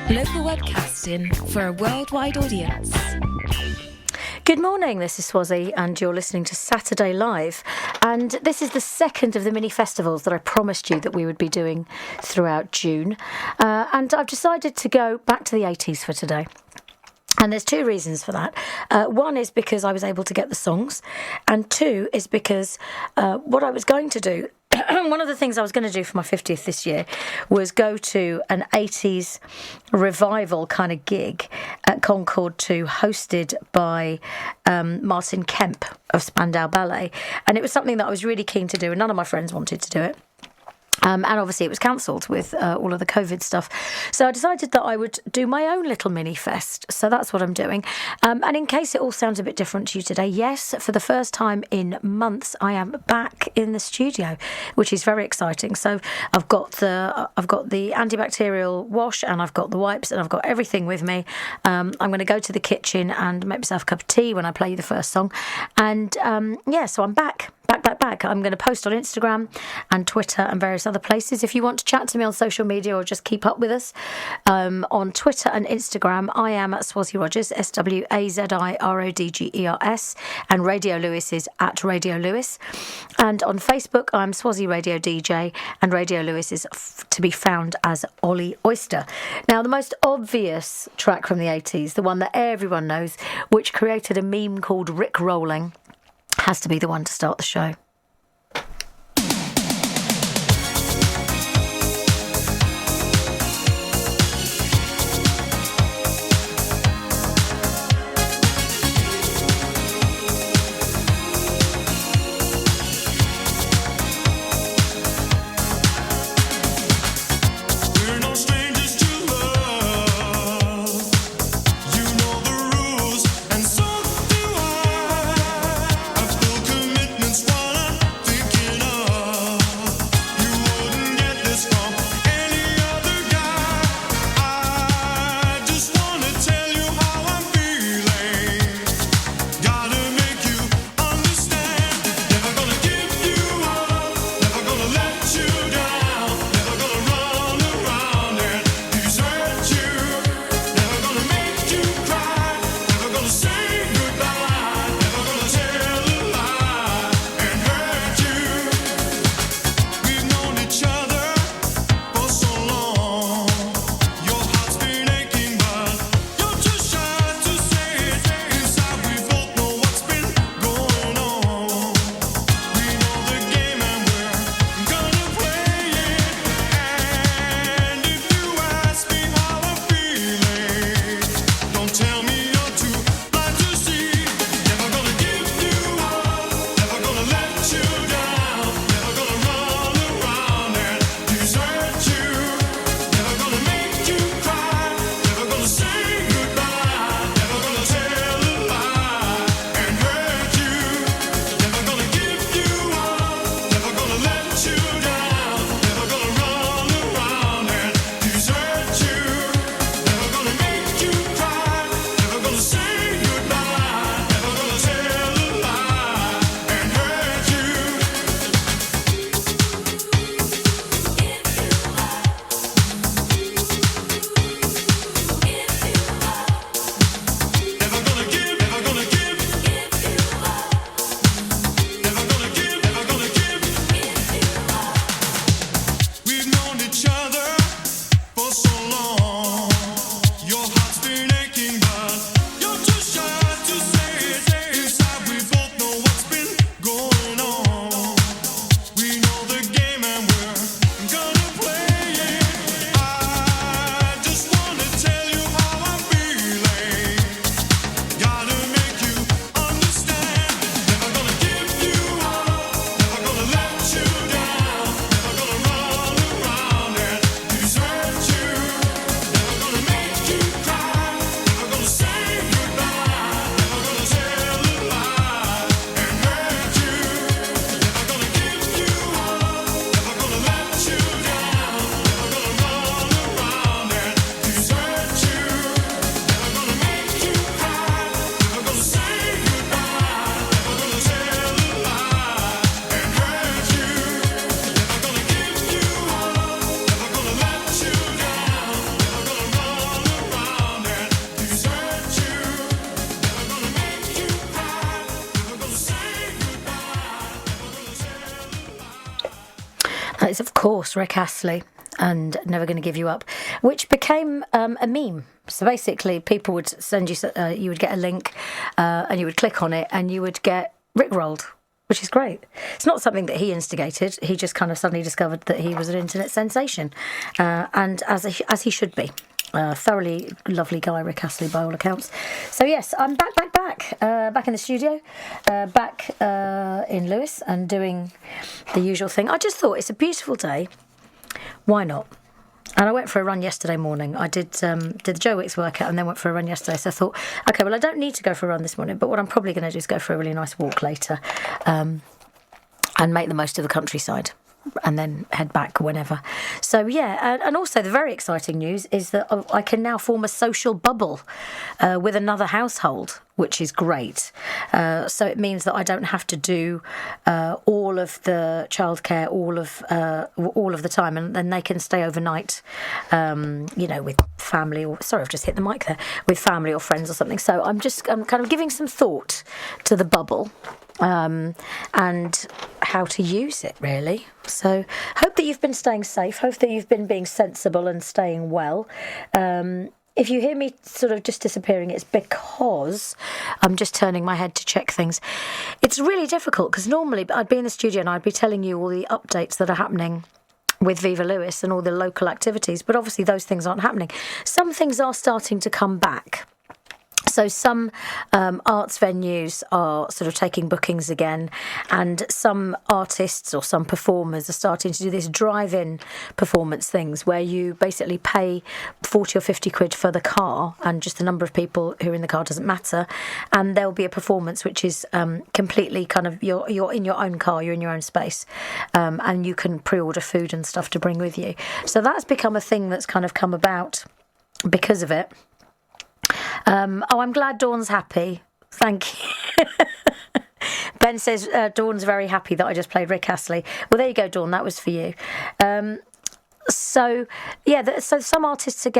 Local webcasting for a worldwide audience. Good morning, this is Swazi and you're listening to Saturday Live, and this is the second of the mini festivals that I promised you that we would be doing throughout June, and I've decided to go back to the 80s for today. And there's two reasons for that. One is because I was able to get the songs, and two is because what I was going to do, one of the things I was going to do for my 50th this year was go to an 80s revival kind of gig at Concord 2, hosted by Martin Kemp of Spandau Ballet. And it was something that I was really keen to do, and none of my friends wanted to do it. And obviously it was cancelled with all of the COVID stuff. So I decided that I would do my own little mini fest. So that's what I'm doing. And in case it all sounds a bit different to you today, yes, for the first time in months, I am back in the studio, which is very exciting. So I've got the antibacterial wash, and I've got the wipes, and I've got everything with me. I'm going to go to the kitchen and make myself a cup of tea when I play you the first song. And so I'm back. I'm going to post on Instagram and Twitter and various other places. If you want to chat to me on social media or just keep up with us, on Twitter and Instagram, I am at Swazi Rogers, SWAZIRODGERS, and Radio Lewes is at Radio Lewes. And on Facebook, I'm Swazi Radio DJ, and Radio Lewes is to be found as Ollie Oyster. Now, the most obvious track from the 80s, the one that everyone knows, which created a meme called Rick Rolling, has to be the one to start the show. One course, Rick Astley and Never Gonna Give You Up, which became a meme. So basically, people would send you, you would get a link and you would click on it and you would get rickrolled, which is great. It's not something that he instigated. He just kind of suddenly discovered that he was an internet sensation, and as he should be. Thoroughly lovely guy, Rick Astley, by all accounts. So yes, I'm back in the studio, back in Lewes, and doing the usual thing. I just thought it's a beautiful day. Why not? And I went for a run yesterday morning. I did the Joe Wicks workout and then went for a run yesterday. So I thought, okay, well, I don't need to go for a run this morning, but what I'm probably going to do is go for a really nice walk later, and make the most of the countryside, and then head back whenever. So yeah, and also the very exciting news is that I can now form a social bubble with another household, which is great. So it means that I don't have to do all of the childcare all of the time, and then they can stay overnight, with family. Or sorry, I've just hit the mic there, with family or friends or something. So I'm kind of giving some thought to the bubble. And how to use it, really. So hope that you've been staying safe, hope that you've been being sensible and staying well. If you hear me sort of just disappearing, it's because I'm just turning my head to check things. It's really difficult because normally I'd be in the studio and I'd be telling you all the updates that are happening with Viva Lewes and all the local activities, but obviously those things aren't happening. Some things are starting to come back. So some arts venues are sort of taking bookings again, and some artists or some performers are starting to do this drive-in performance things where you basically pay 40 or 50 quid for the car, and just the number of people who are in the car doesn't matter, and there'll be a performance which is completely kind of, you're in your own car, you're in your own space, and you can pre-order food and stuff to bring with you. So that's become a thing that's kind of come about because of it. I'm glad Dawn's happy. Thank you. Ben says Dawn's very happy that I just played Rick Astley. Well, there you go, Dawn. That was for you. So some artists are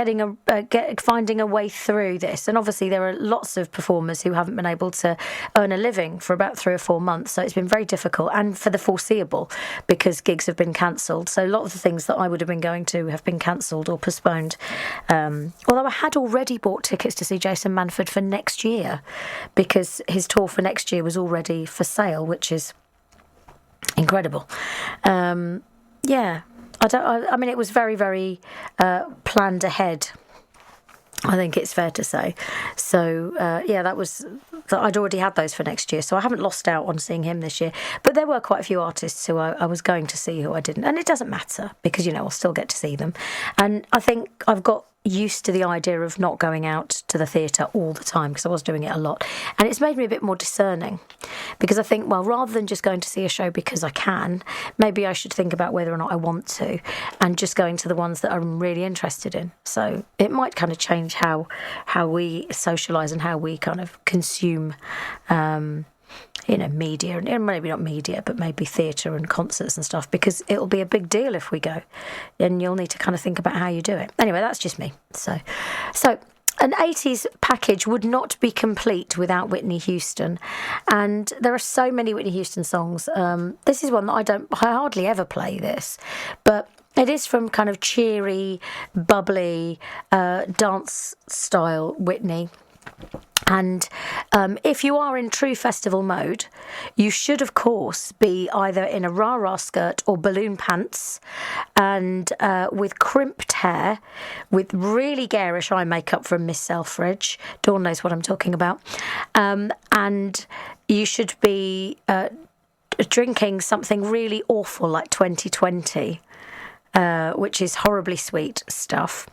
finding a way through this, and obviously there are lots of performers who haven't been able to earn a living for about 3 or 4 months. So it's been very difficult, and for the foreseeable, because gigs have been cancelled. So a lot of the things that I would have been going to have been cancelled or postponed. Although I had already bought tickets to see Jason Manford for next year, because his tour for next year was already for sale, which is incredible. I mean, it was very, very planned ahead, I think it's fair to say. So, I'd already had those for next year, so I haven't lost out on seeing him this year. But there were quite a few artists who I was going to see who I didn't. And it doesn't matter, because, I'll still get to see them. And I think I've got used to the idea of not going out to the theatre all the time, because I was doing it a lot, and it's made me a bit more discerning, because I think, well, rather than just going to see a show because I can, maybe I should think about whether or not I want to, and just going to the ones that I'm really interested in. So it might kind of change how we socialise and how we kind of consume media, and maybe not media, but maybe theatre and concerts and stuff, because it'll be a big deal if we go, and you'll need to kind of think about how you do it. Anyway, that's just me. So an 80s package would not be complete without Whitney Houston, and there are so many Whitney Houston songs. This is one that I hardly ever play this, but it is from kind of cheery, bubbly, dance style Whitney. And if you are in true festival mode, you should, of course, be either in a rah-rah skirt or balloon pants, and with crimped hair, with really garish eye makeup from Miss Selfridge. Dawn knows what I'm talking about. And you should be drinking something really awful like 2020, which is horribly sweet stuff,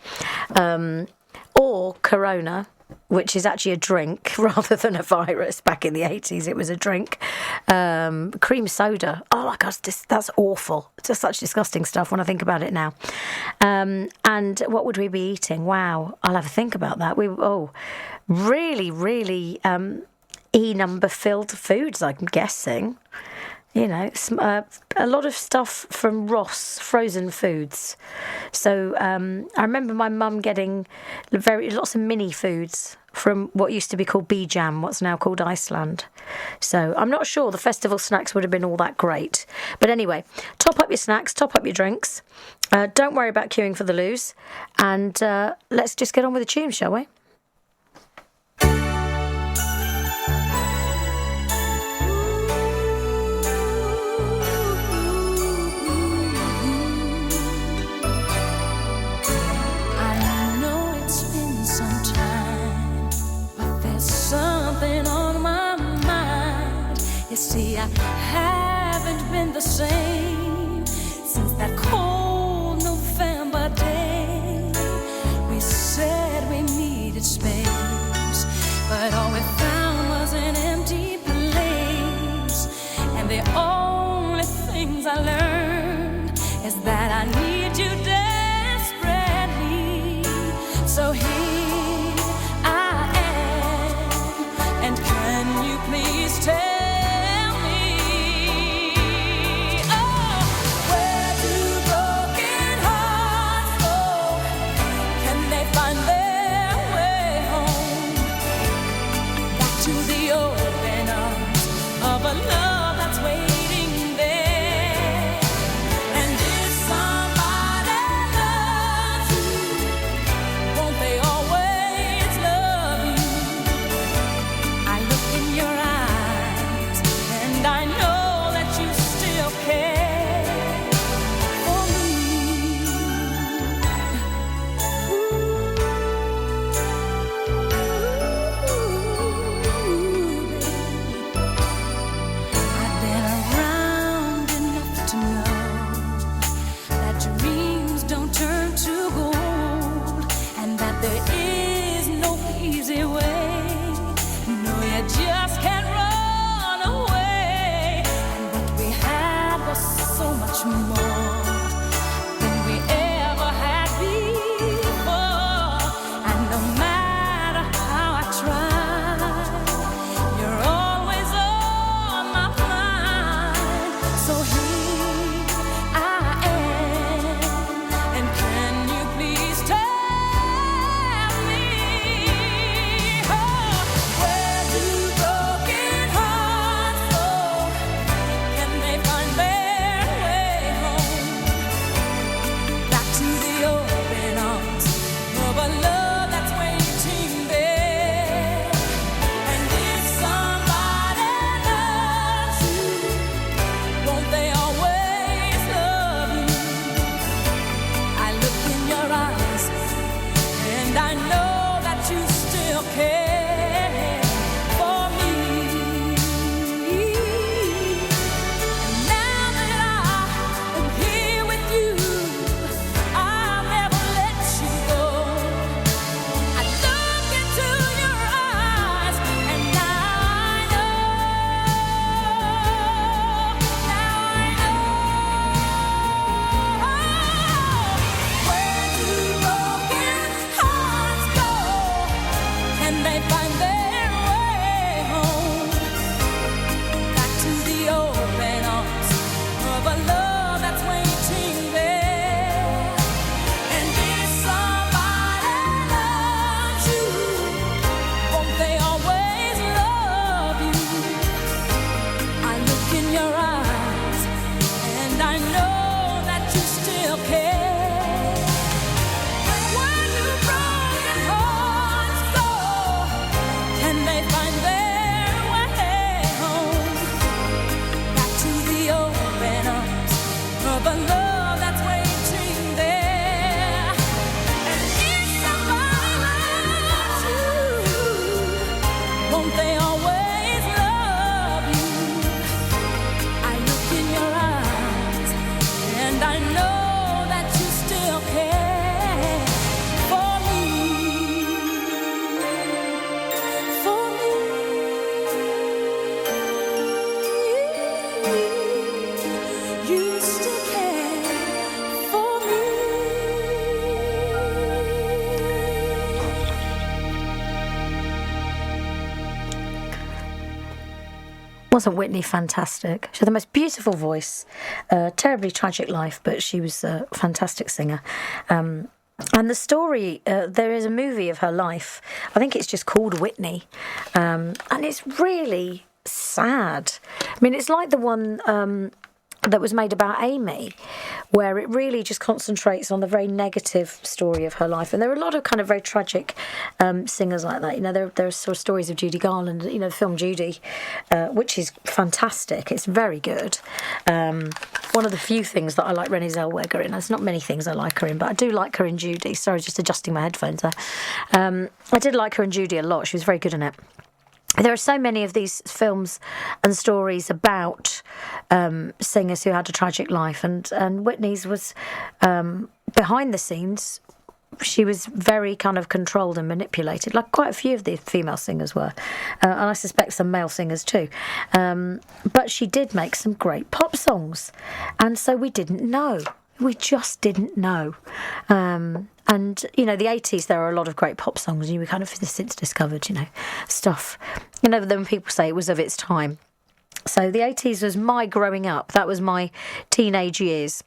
or Corona, which is actually a drink rather than a virus. Back in the 80s, it was a drink. Cream soda. Oh, my gosh, that's awful. It's just such disgusting stuff when I think about it now. And what would we be eating? Wow, I'll have a think about that. Really, really E-number filled foods, I'm guessing. A lot of stuff from Ross, frozen foods. So I remember my mum getting lots of mini foods from what used to be called Bijam, what's now called Iceland. So I'm not sure the festival snacks would have been all that great. But anyway, top up your snacks, top up your drinks. Don't worry about queuing for the Lewes. And let's just get on with the tune, shall we? You see, I haven't been the same since that cold November day. We said we needed space, but all we found was an empty place. And the only things I learned is that I need you desperately. So here I am, and can you please tell Wasn't Whitney fantastic? She had the most beautiful voice, terribly tragic life, but she was a fantastic singer. And the story, there is a movie of her life. I think it's just called Whitney. And it's really sad. I mean, it's like the one that was made about Amy, where it really just concentrates on the very negative story of her life. And there are a lot of kind of very tragic singers like that. You know, there are sort of stories of Judy Garland, you know, the film Judy, which is fantastic. It's very good. One of the few things that I like Renée Zellweger in. There's not many things I like her in, but I do like her in Judy. Sorry, just adjusting my headphones there. I did like her in Judy a lot. She was very good in it. There are so many of these films and stories about singers who had a tragic life, and Whitney's was behind the scenes. She was very kind of controlled and manipulated, like quite a few of the female singers were, and I suspect some male singers too. But she did make some great pop songs, and so we didn't know. We just didn't know. And, you know, the 80s, there are a lot of great pop songs, and we kind of since discovered, you know, stuff. You know, then people say it was of its time. So the 80s was my growing up. That was my teenage years.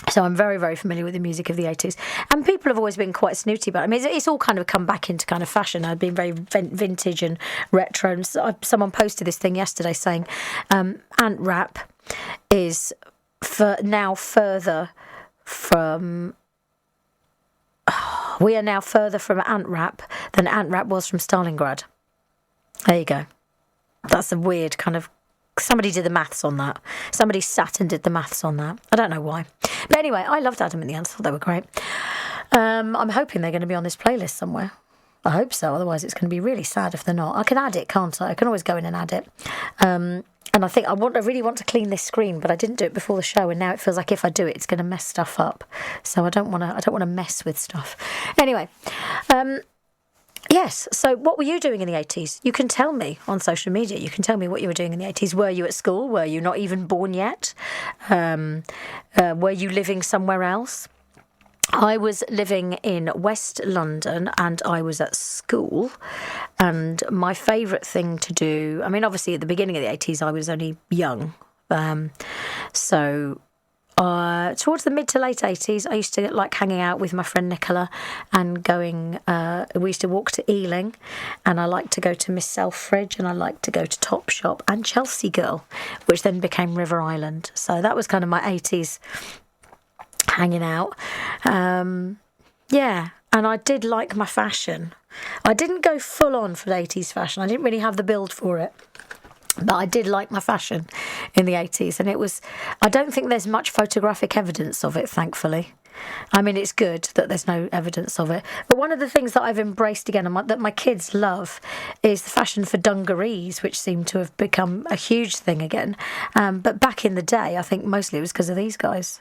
So I'm very, very familiar with the music of the 80s. And people have always been quite snooty about it. I mean, it's all kind of come back into kind of fashion. I've been very vintage and retro. And someone posted this thing yesterday saying Ant Rap is now further from... we are now further from Ant Rap than Ant Rap was from Stalingrad. There you go. That's a weird kind of... Somebody did the maths on that. Somebody sat and did the maths on that. I don't know why. But anyway, I loved Adam and the Ants. I thought they were great. I'm hoping they're going to be on this playlist somewhere. I hope so. Otherwise, it's going to be really sad if they're not. I can add it, can't I? I can always go in and add it. And I think I really want to clean this screen, but I didn't do it before the show, and now it feels like if I do it, it's going to mess stuff up. So I don't want to mess with stuff. Anyway, yes. So what were you doing in the 80s? You can tell me on social media. You can tell me what you were doing in the 80s. Were you at school? Were you not even born yet? Were you living somewhere else? I was living in West London and I was at school, and my favourite thing to do, I mean, obviously at the beginning of the 80s I was only young, so towards the mid to late 80s I used to like hanging out with my friend Nicola and going, we used to walk to Ealing, and I liked to go to Miss Selfridge, and I liked to go to Topshop and Chelsea Girl, which then became River Island. So that was kind of my 80s hanging out. Yeah, and I did like my fashion. I didn't go full on for the 80s fashion. I didn't really have the build for it. But I did like my fashion in the 80s, and it was... I don't think there's much photographic evidence of it, thankfully. I mean, it's good that there's no evidence of it. But one of the things that I've embraced again, and that my kids love, is the fashion for dungarees, which seem to have become a huge thing again. But back in the day, I think mostly it was because of these guys.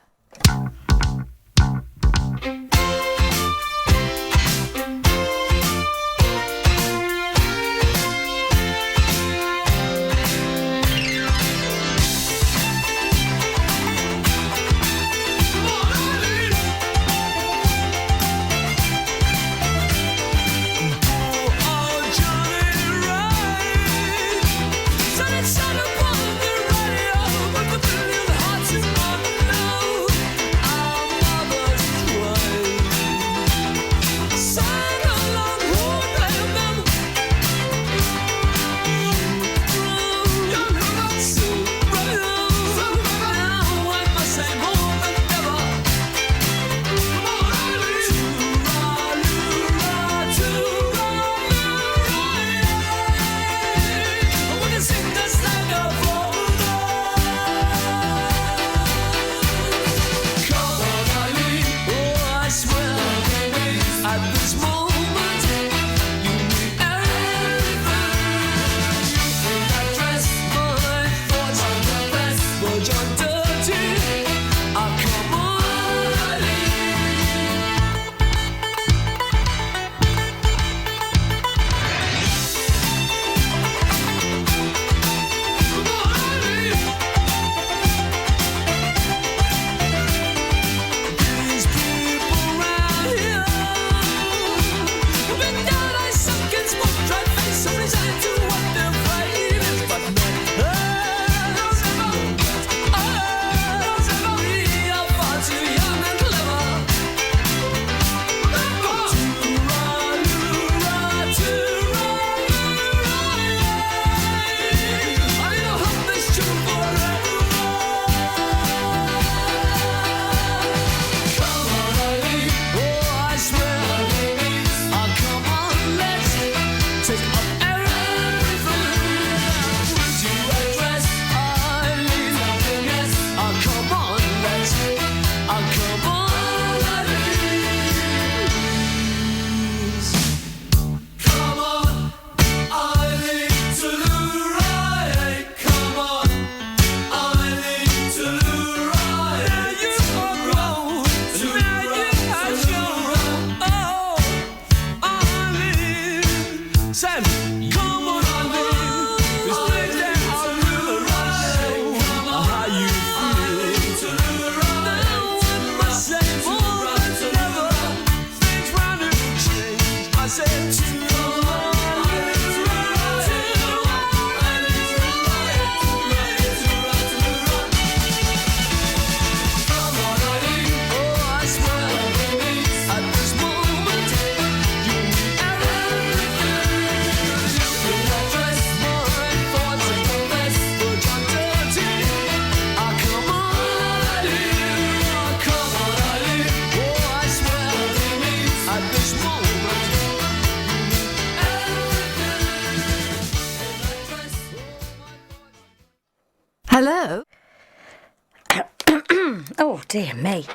dear me.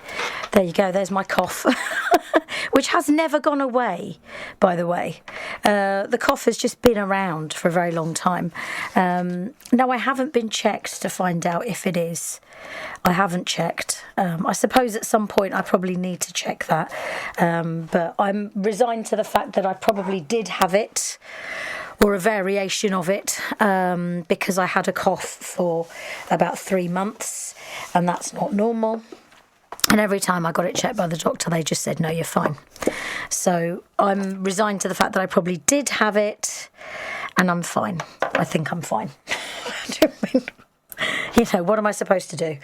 There you go, there's my cough. Which has never gone away, by the way. The cough has just been around for a very long time. No, I haven't been checked to find out if it is. I haven't checked. I suppose at some point I probably need to check that. But I'm resigned to the fact that I probably did have it, or a variation of it, because I had a cough for about 3 months, and that's not normal. And every time I got it checked by the doctor, they just said, no, you're fine. So I'm resigned to the fact that I probably did have it, and I'm fine. I think I'm fine. You know, what am I supposed to do?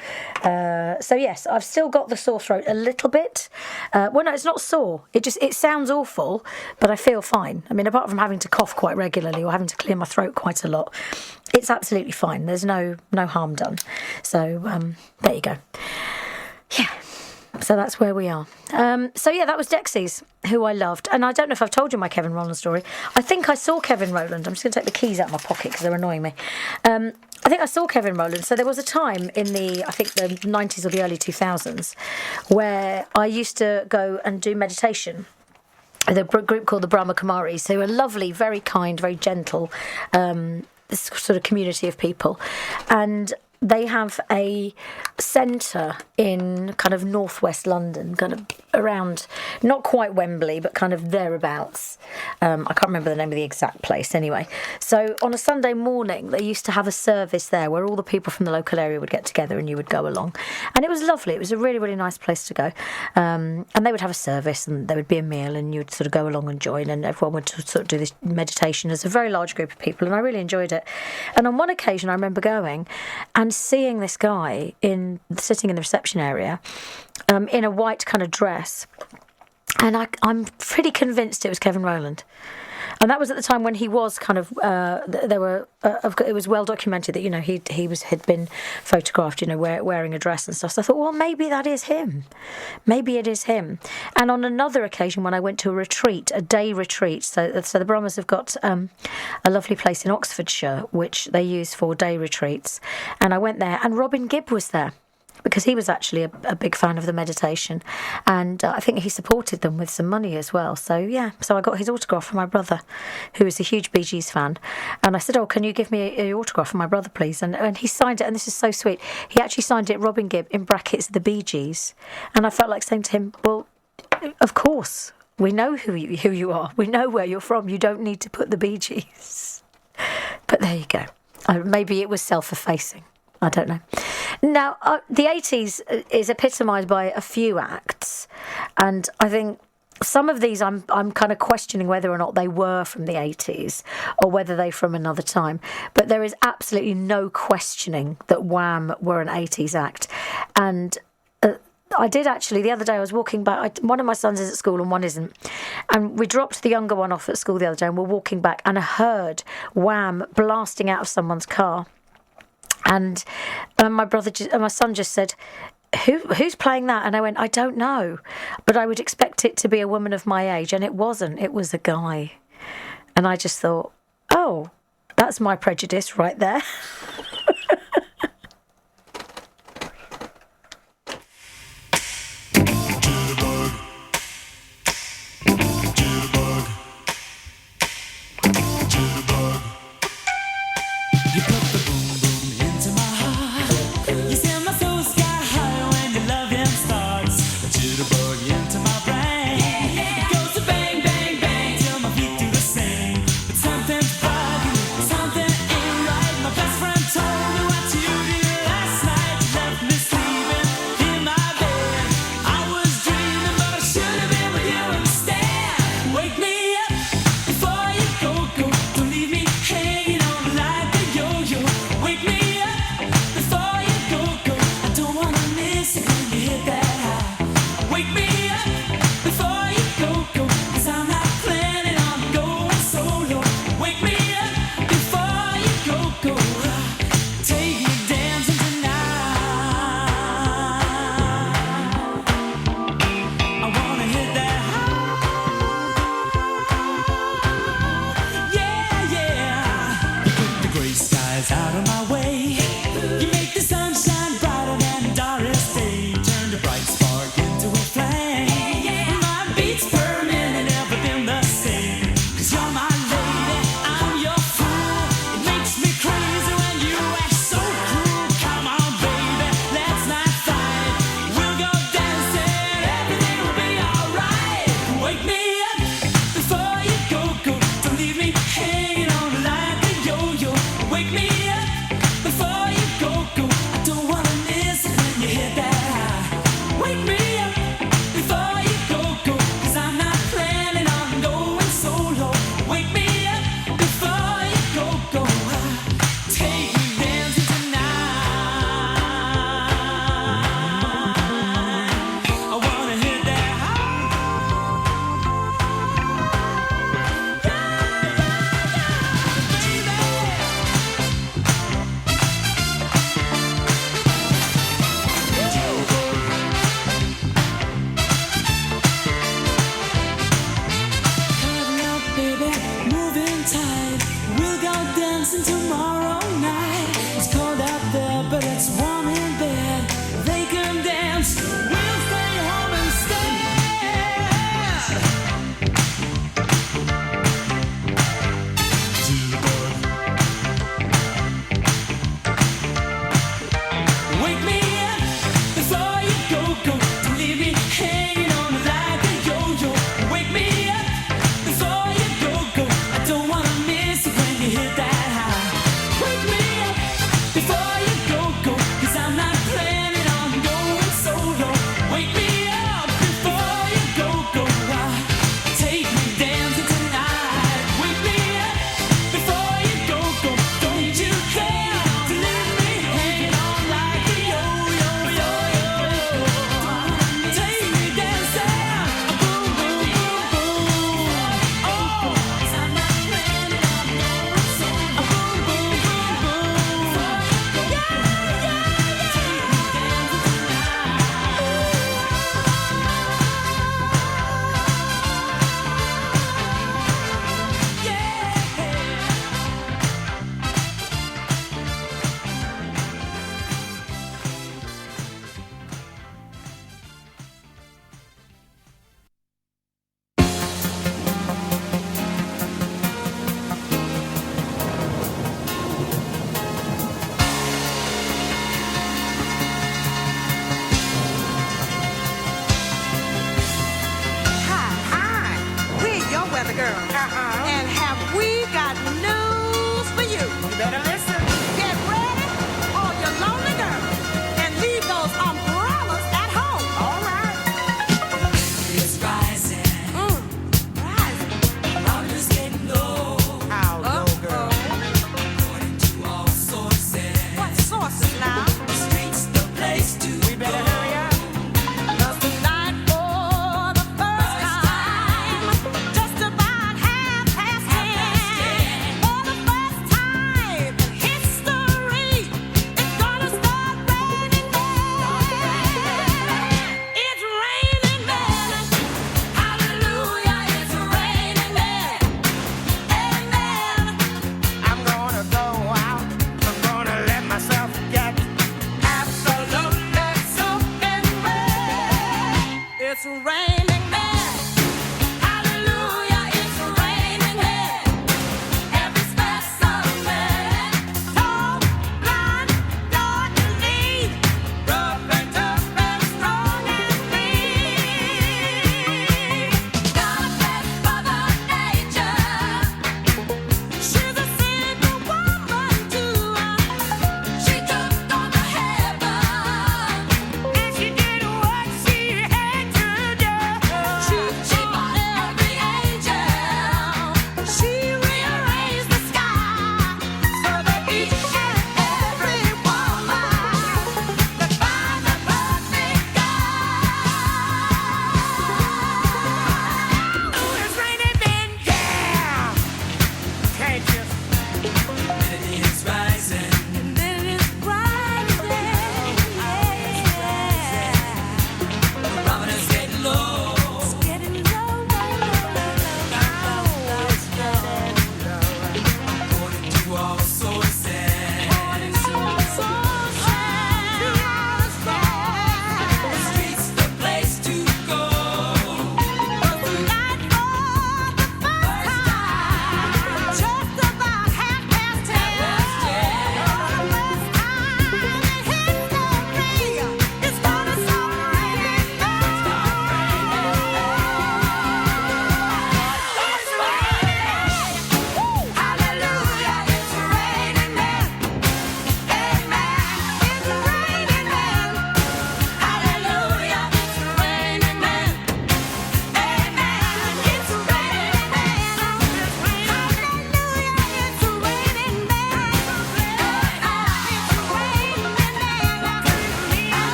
So yes, I've still got the sore throat a little bit. Well, no, it's not sore. It sounds awful, but I feel fine. I mean, apart from having to cough quite regularly or having to clear my throat quite a lot, it's absolutely fine. There's no harm done. So there you go. Yeah. So that's where we are. That was Dexys, who I loved. And I don't know if I've told you my Kevin Rowland story. I think I saw Kevin Rowland. I'm just going to take the keys out of my pocket because they're annoying me. I think I saw Kevin Rowland. So there was a time in the 90s or the early 2000s where I used to go and do meditation with a group called the Brahma Kumaris, who are lovely, very kind, very gentle, sort of community of people. And they have a centre in kind of northwest London, kind of around, not quite Wembley, but kind of thereabouts. I can't remember the name of the exact place anyway. So on a Sunday morning, they used to have a service there where all the people from the local area would get together and you would go along. And it was lovely. It was a really, really nice place to go. And they would have a service and there would be a meal and you'd sort of go along and join, and everyone would sort of do this meditation as a very large group of people, and I really enjoyed it. And on one occasion, I remember going and seeing this guy sitting in the reception area in a white kind of dress, and I'm pretty convinced it was Kevin Rowland. And that was at the time when he was kind of it was well documented that, you know, had been photographed, you know, wearing a dress and stuff. So I thought, well, maybe that is him. Maybe it is him. And on another occasion when I went to a day retreat, so the Brahmas have got a lovely place in Oxfordshire which they use for day retreats, and I went there and Robin Gibb was there, because he was actually a big fan of the meditation, and I think he supported them with some money as well. So yeah, so I got his autograph from my brother, who is a huge Bee Gees fan, and I said, oh, can you give me an autograph from my brother, please? And he signed it, and this is so sweet. He actually signed it, Robin Gibb, in brackets, the Bee Gees, and I felt like saying to him, well, of course, we know who you are. We know where you're from. You don't need to put the Bee Gees. But there you go. Maybe it was self-effacing. I don't know. Now, the 80s is epitomised by a few acts, and I think some of these I'm kind of questioning whether or not they were from the 80s or whether they're from another time. But there is absolutely no questioning that Wham were an 80s act. And I did actually, the other day I was walking back, one of my sons is at school and one isn't, and we dropped the younger one off at school the other day and we're walking back and I heard Wham blasting out of someone's car. And my son just said, who's playing that? And I went, I don't know, but I would expect it to be a woman of my age. And it wasn't. It was a guy. And I just thought, oh, that's my prejudice right there. Something's bugging, something ain't right. My best friend beats per minute never been the same. 'Cause you're my lady, I'm your fool. It makes me crazy when you act so cruel. Come on, baby, let's not fight. We'll go dancing, everything will be alright. Wake me up before you go. Don't leave me hanging on like a yo-yo. Wake me up before you go. I don't wanna miss it when you hit that high. Wake me up before you go. 'Cause I'm not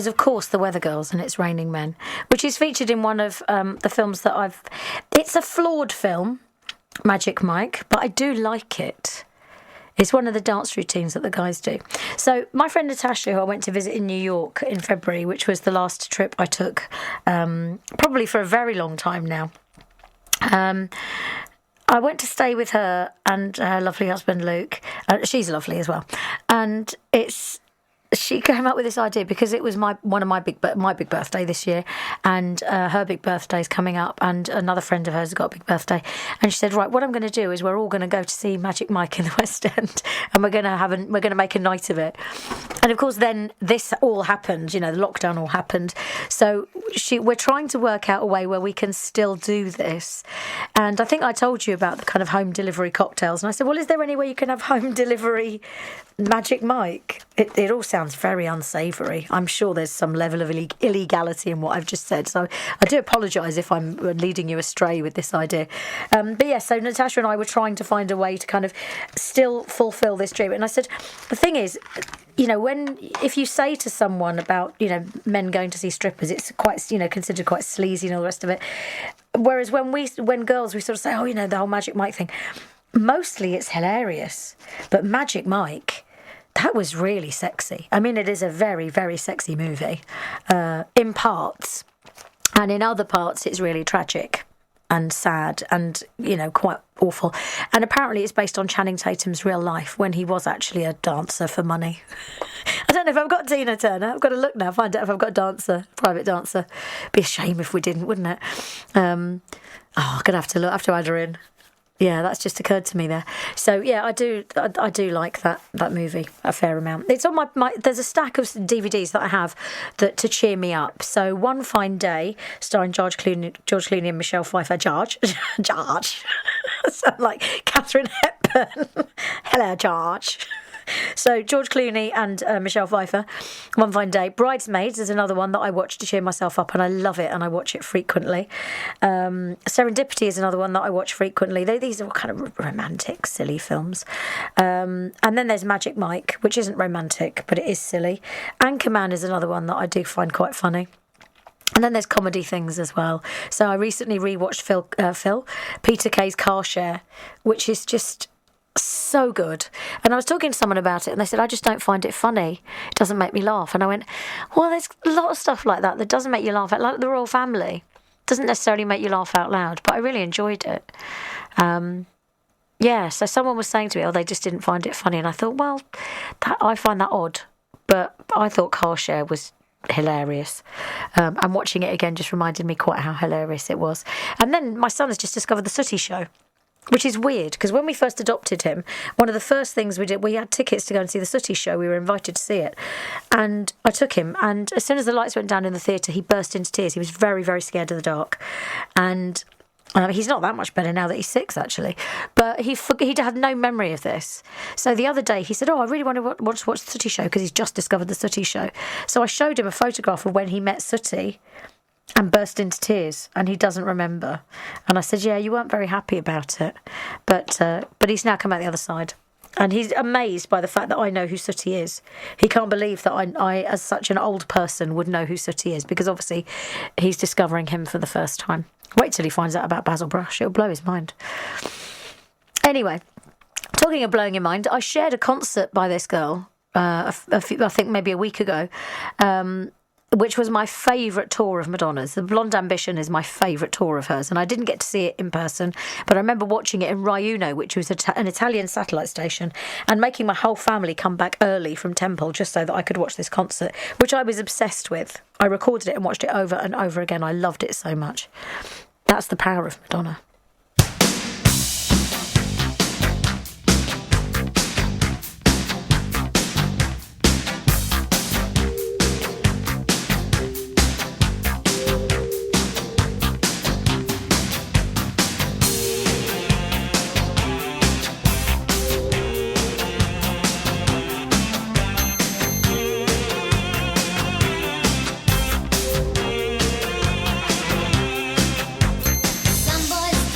there's, of course, The Weather Girls and It's Raining Men, which is featured in one of the films that I've... It's a flawed film, Magic Mike, but I do like it. It's one of the dance routines that the guys do. So my friend Natasha, who I went to visit in New York in February, which was the last trip I took, probably for a very long time now, I went to stay with her and her lovely husband Luke. She's lovely as well, and she came up with this idea because it was my big birthday this year, and her big birthday's coming up, and another friend of hers has got a big birthday, and she said, right, what I'm going to do is we're all going to go to see Magic Mike in the West End, and we're going to make a night of it. And of course, then this all happened. The lockdown all happened. So we're trying to work out a way where we can still do this. And I think I told you about the kind of home delivery cocktails, and I said, well, is there any way you can have home delivery Magic Mike? It all sounds very unsavoury. I'm sure there's some level of illegality in what I've just said, so I do apologise if I'm leading you astray with this idea. But yeah, so Natasha and I were trying to find a way to kind of still fulfil this dream. And I said, the thing is, if you say to someone about, men going to see strippers, it's quite, considered quite sleazy and all the rest of it. Whereas when girls, we sort of say, oh, the whole Magic Mike thing. Mostly it's hilarious, but Magic Mike, that was really sexy. I mean, it is a very, very sexy movie in parts, and in other parts it's really tragic and sad and, quite awful. And apparently it's based on Channing Tatum's real life when he was actually a dancer for money. I don't know if I've got Tina Turner. I've got to look now, find out if I've got a private dancer. Be a shame if we didn't, wouldn't it? I'm going to have to look. I have to add her in. Yeah, that's just occurred to me there. So yeah, I do like that movie a fair amount. It's on my there's a stack of DVDs that I have to cheer me up. So One Fine Day, starring George Clooney and Michelle Pfeiffer. George. Sound like Catherine Hepburn. Hello, George. So George Clooney and Michelle Pfeiffer, One Fine Day. Bridesmaids is another one that I watch to cheer myself up, and I love it, and I watch it frequently. Serendipity is another one that I watch frequently. These are all kind of romantic, silly films. And then there's Magic Mike, which isn't romantic, but it is silly. Anchorman is another one that I do find quite funny. And then there's comedy things as well. So I recently rewatched Peter Kay's Car Share, which is just so good. And I was talking to someone about it, and they said, I just don't find it funny. It doesn't make me laugh. And I went, well, there's a lot of stuff like that doesn't make you laugh. Like The Royal Family doesn't necessarily make you laugh out loud, but I really enjoyed it. So someone was saying to me, they just didn't find it funny. And I thought, well, I find that odd. But I thought Car Share was hilarious. And watching it again just reminded me quite how hilarious it was. And then my son has just discovered The Sooty Show, which is weird, because when we first adopted him, one of the first things we did, we had tickets to go and see The Sooty Show. We were invited to see it. And I took him, and as soon as the lights went down in the theatre, he burst into tears. He was very, very scared of the dark. And he's not that much better now that he's 6, actually. But he had no memory of this. So the other day he said, I really want to watch The Sooty Show, because he's just discovered The Sooty Show. So I showed him a photograph of when he met Sooty and burst into tears, and he doesn't remember. And I said, yeah, you weren't very happy about it. But he's now come out the other side. And he's amazed by the fact that I know who Sooty is. He can't believe that I, as such an old person, would know who Sooty is, because obviously he's discovering him for the first time. Wait till he finds out about Basil Brush. It'll blow his mind. Anyway, talking of blowing your mind, I shared a concert by this girl, I think maybe a week ago, which was my favourite tour of Madonna's. The Blonde Ambition is my favourite tour of hers, and I didn't get to see it in person, but I remember watching it in Rai Uno, which was an Italian satellite station, and making my whole family come back early from Temple just so that I could watch this concert, which I was obsessed with. I recorded it and watched it over and over again. I loved it so much. That's the power of Madonna. Some boys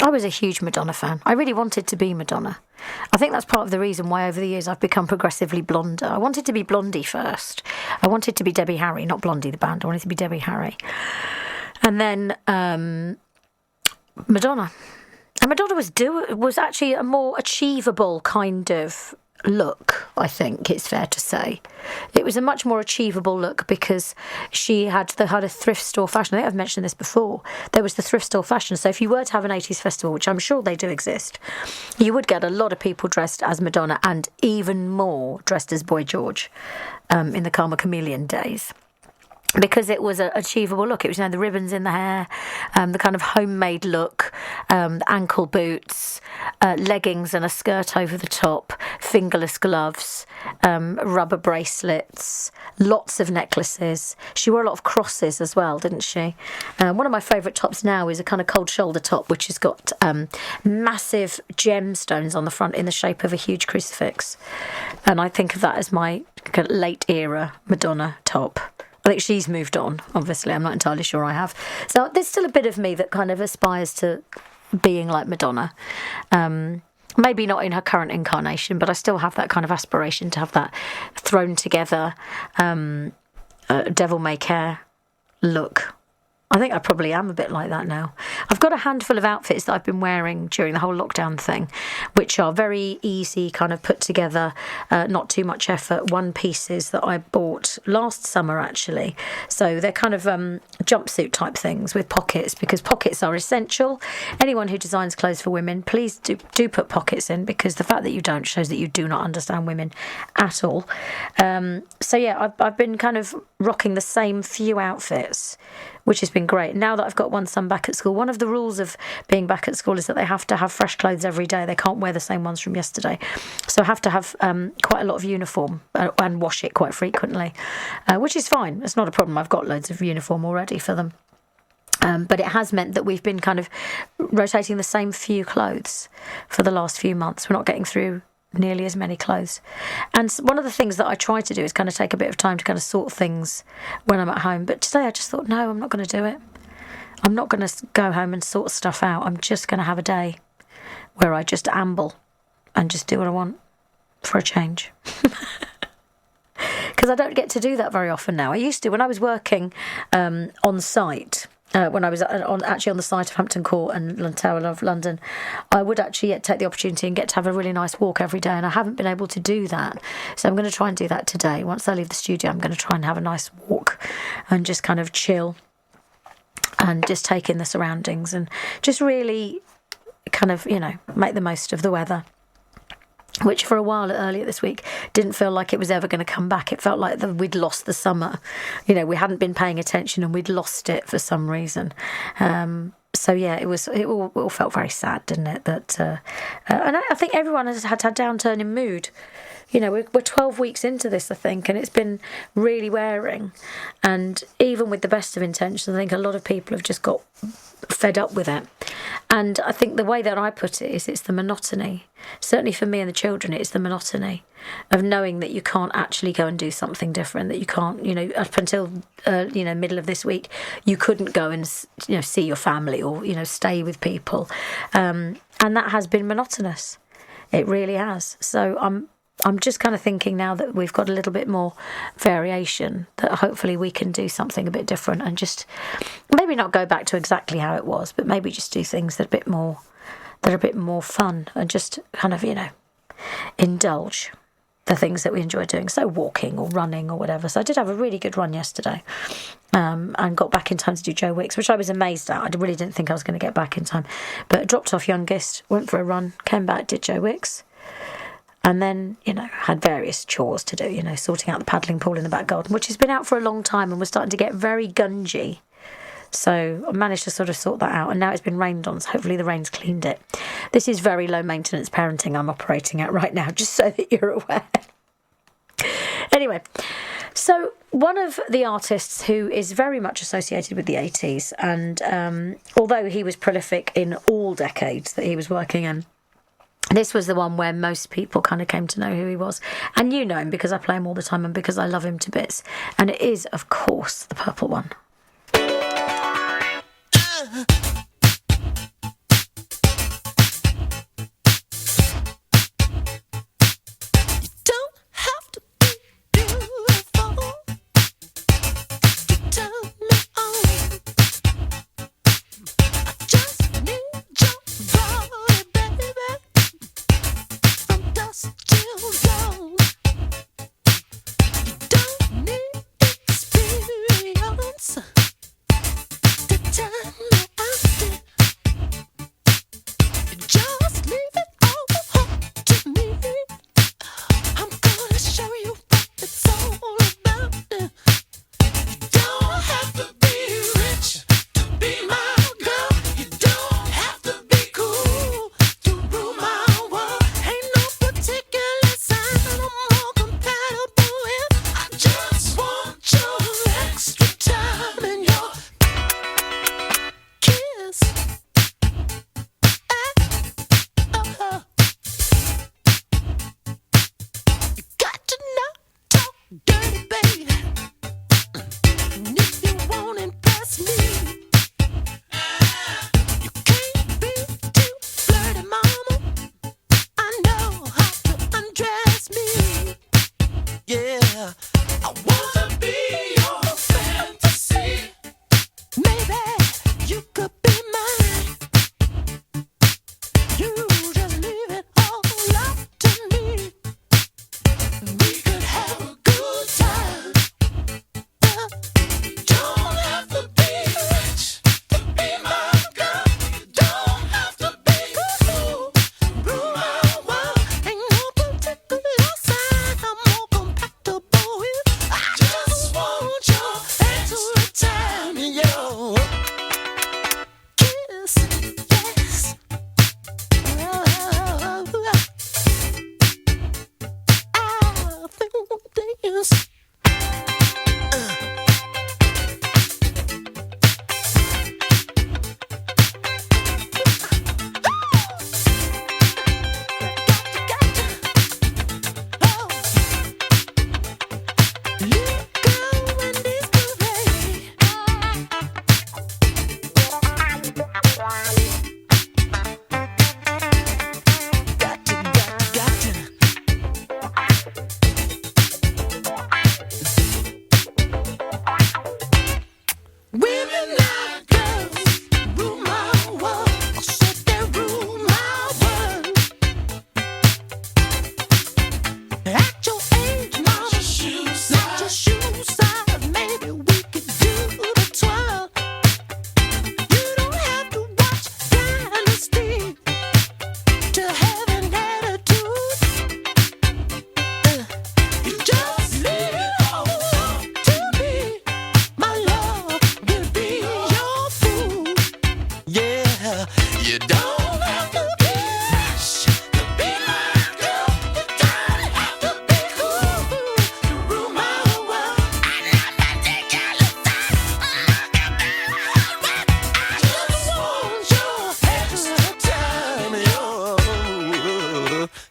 I was a huge Madonna fan. I really wanted to be Madonna. I think that's part of the reason why over the years I've become progressively blonder. I wanted to be Blondie first. I wanted to be Debbie Harry, not Blondie the band. I wanted to be Debbie Harry. And then Madonna. And Madonna was actually a more achievable kind of look, I think it's fair to say. It was a much more achievable look because she had a thrift store fashion. I think I've mentioned this before. There was the thrift store fashion. So if you were to have an 80s festival, which I'm sure they do exist, you would get a lot of people dressed as Madonna and even more dressed as Boy George in the Karma Chameleon days. Because it was an achievable look. It was, the ribbons in the hair, the kind of homemade look, the ankle boots, leggings and a skirt over the top, fingerless gloves, rubber bracelets, lots of necklaces. She wore a lot of crosses as well, didn't she? One of my favourite tops now is a kind of cold shoulder top, which has got massive gemstones on the front in the shape of a huge crucifix. And I think of that as my kind of late era Madonna top. I think she's moved on, obviously. I'm not entirely sure I have. So there's still a bit of me that kind of aspires to being like Madonna. Maybe not in her current incarnation, but I still have that kind of aspiration to have that thrown together, devil-may-care look. I think I probably am a bit like that now. I've got a handful of outfits that I've been wearing during the whole lockdown thing, which are very easy, kind of put together, not too much effort, one pieces that I bought last summer, actually. So they're kind of jumpsuit type things with pockets, because pockets are essential. Anyone who designs clothes for women, please do put pockets in, because the fact that you don't shows that you do not understand women at all. So yeah, I've been kind of rocking the same few outfits, which has been great. Now that I've got one son back at school, one of the rules of being back at school is that they have to have fresh clothes every day. They can't wear the same ones from yesterday. So I have to have quite a lot of uniform and wash it quite frequently, which is fine. It's not a problem. I've got loads of uniform already for them. But it has meant that we've been kind of rotating the same few clothes for the last few months. We're not getting through nearly as many clothes. And one of the things that I try to do is kind of take a bit of time to kind of sort things when I'm at home. But today I just thought, no, I'm not going to do it. I'm not going to go home and sort stuff out. I'm just going to have a day where I just amble and just do what I want for a change. Because I don't get to do that very often now. I used to when I was working on site. When I was on the site of Hampton Court and Tower of London, I would actually take the opportunity and get to have a really nice walk every day, and I haven't been able to do that. So I'm going to try and do that today. Once I leave the studio, I'm going to try and have a nice walk and just kind of chill and just take in the surroundings and just really kind of, make the most of the weather. Which for a while earlier this week didn't feel like it was ever going to come back. It felt like we'd lost the summer. We hadn't been paying attention and we'd lost it for some reason. So yeah, it all felt very sad, didn't it? That and I think everyone has had a downturn in mood. We're 12 weeks into this, I think, and it's been really wearing. And even with the best of intentions, I think a lot of people have just got fed up with it. And I think the way that I put it is it's the monotony. Certainly for me and the children, it's the monotony of knowing that you can't actually go and do something different, that you can't, up until, middle of this week, you couldn't go and, see your family or, stay with people. And that has been monotonous. It really has. So I'm just kind of thinking now that we've got a little bit more variation, that hopefully we can do something a bit different and just maybe not go back to exactly how it was, but maybe just do things that are a bit more fun and just kind of, indulge the things that we enjoy doing. So walking or running or whatever. So I did have a really good run yesterday and got back in time to do Joe Wicks, which I was amazed at. I really didn't think I was going to get back in time. But dropped off youngest, went for a run, came back, did Joe Wicks. And then, had various chores to do, sorting out the paddling pool in the back garden, which has been out for a long time and was starting to get very gungy. So I managed to sort of sort that out. And now it's been rained on, so hopefully the rain's cleaned it. This is very low maintenance parenting I'm operating at right now, just so that you're aware. Anyway, so one of the artists who is very much associated with the 80s, and although he was prolific in all decades that he was working in, this was the one where most people kind of came to know who he was. And you know him because I play him all the time and because I love him to bits. And it is, of course, the Purple One.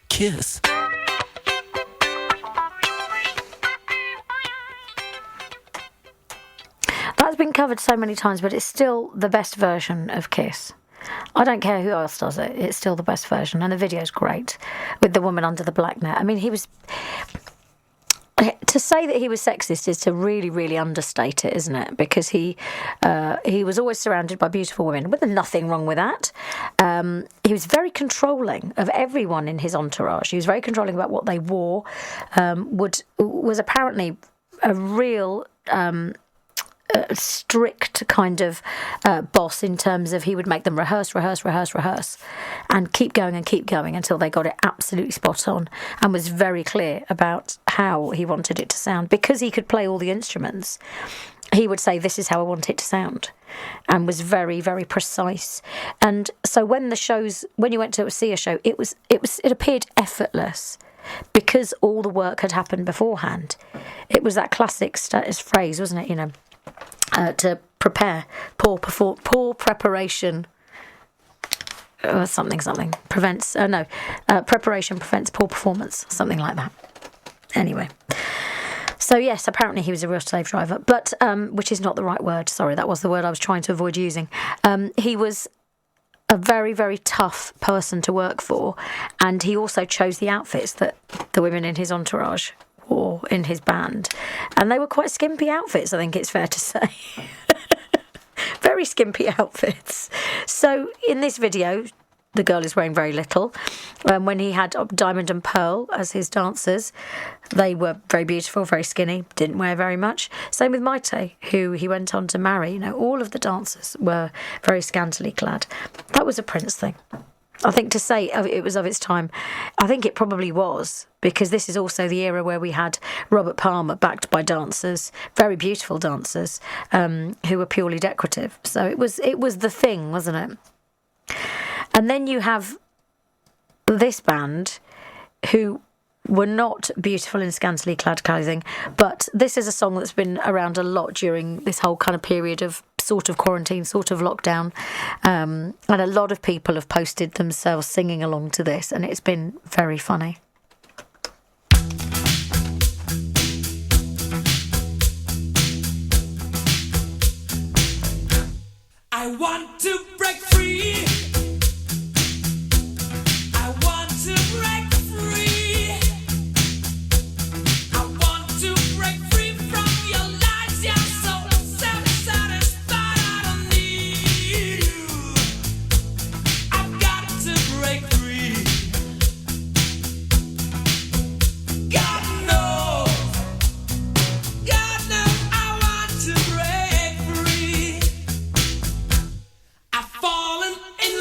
Kiss. That's been covered so many times, but it's still the best version of Kiss. I don't care who else does it, it's still the best version, and the video's great with the woman under the black net. I mean, he was... To say that he was sexist is to really, really understate it, isn't it? Because he was always surrounded by beautiful women. But there's nothing wrong with that. He was very controlling of everyone in his entourage. He was very controlling about what they wore. Was apparently a real strict kind of boss in terms of he would make them rehearse, and keep going until they got it absolutely spot on, and was very clear about how he wanted it to sound. Because he could play all the instruments, he would say, this is how I want it to sound, and was very, very precise. And so when you went to see a show, it appeared effortless, because all the work had happened beforehand. It was that classic phrase, wasn't it? You know, to prepare, poor preparation. Preparation prevents poor performance, something like that. Anyway, so yes, apparently he was a real slave driver, but which is not the right word. Sorry, that was the word I was trying to avoid using. He was a very, very tough person to work for, and he also chose the outfits that the women in his entourage wore in his band, and they were quite skimpy outfits, I think it's fair to say. Very skimpy outfits. So in this video, the girl is wearing very little. When he had Diamond and Pearl as his dancers, they were very beautiful, very skinny, didn't wear very much. Same with Maite, who he went on to marry. You know, all of the dancers were very scantily clad. That was a Prince thing. I think to say it was of its time, I think it probably was, because this is also the era where we had Robert Palmer backed by dancers, very beautiful dancers, who were purely decorative. So it was the thing, wasn't it? And then you have this band who were not beautiful in scantily clad clothing, but this is a song that's been around a lot during this whole kind of period of sort of quarantine, sort of lockdown, and a lot of people have posted themselves singing along to this, and it's been very funny. I want to break free. I want to break free. I want to break free from your lies. You're so self-satisfied. I don't need you. I've got to break free. God knows I want to break free. I've fallen in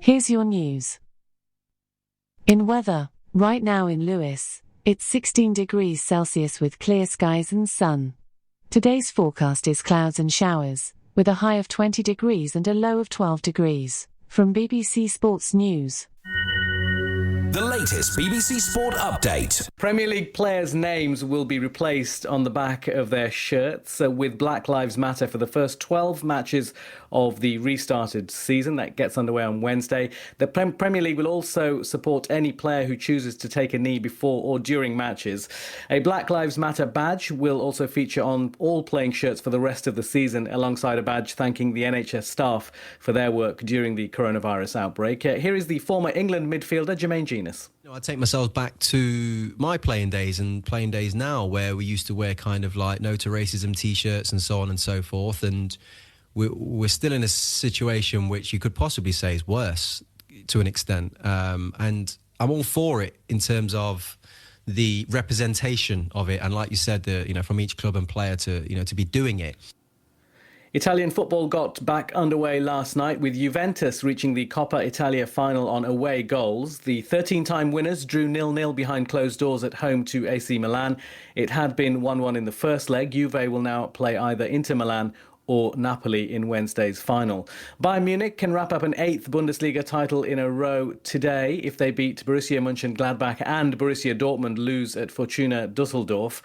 Here's your news. In weather, right now in Lewes, it's 16 degrees Celsius with clear skies and sun. Today's forecast is clouds and showers, with a high of 20 degrees and a low of 12 degrees. From BBC Sports News. The latest BBC Sport update. Premier League players' names will be replaced on the back of their shirts with Black Lives Matter for the first 12 matches of the restarted season. That gets underway on Wednesday. The Premier League will also support any player who chooses to take a knee before or during matches. A Black Lives Matter badge will also feature on all playing shirts for the rest of the season, alongside a badge thanking the NHS staff for their work during the coronavirus outbreak. Here is the former England midfielder, Jermaine Genius. I take myself back to my playing days and playing days now, where we used to wear kind of like No to Racism T-shirts and so on and so forth. And we're still in a situation which you could possibly say is worse to an extent. And I'm all for it in terms of the representation of it. And like you said, from each club and player to be doing it. Italian football got back underway last night with Juventus reaching the Coppa Italia final on away goals. The 13-time winners drew 0-0 behind closed doors at home to AC Milan. It had been 1-1 in the first leg. Juve will now play either Inter Milan or Napoli in Wednesday's final. Bayern Munich can wrap up an 8th Bundesliga title in a row today if they beat Borussia Mönchengladbach and Borussia Dortmund lose at Fortuna Düsseldorf,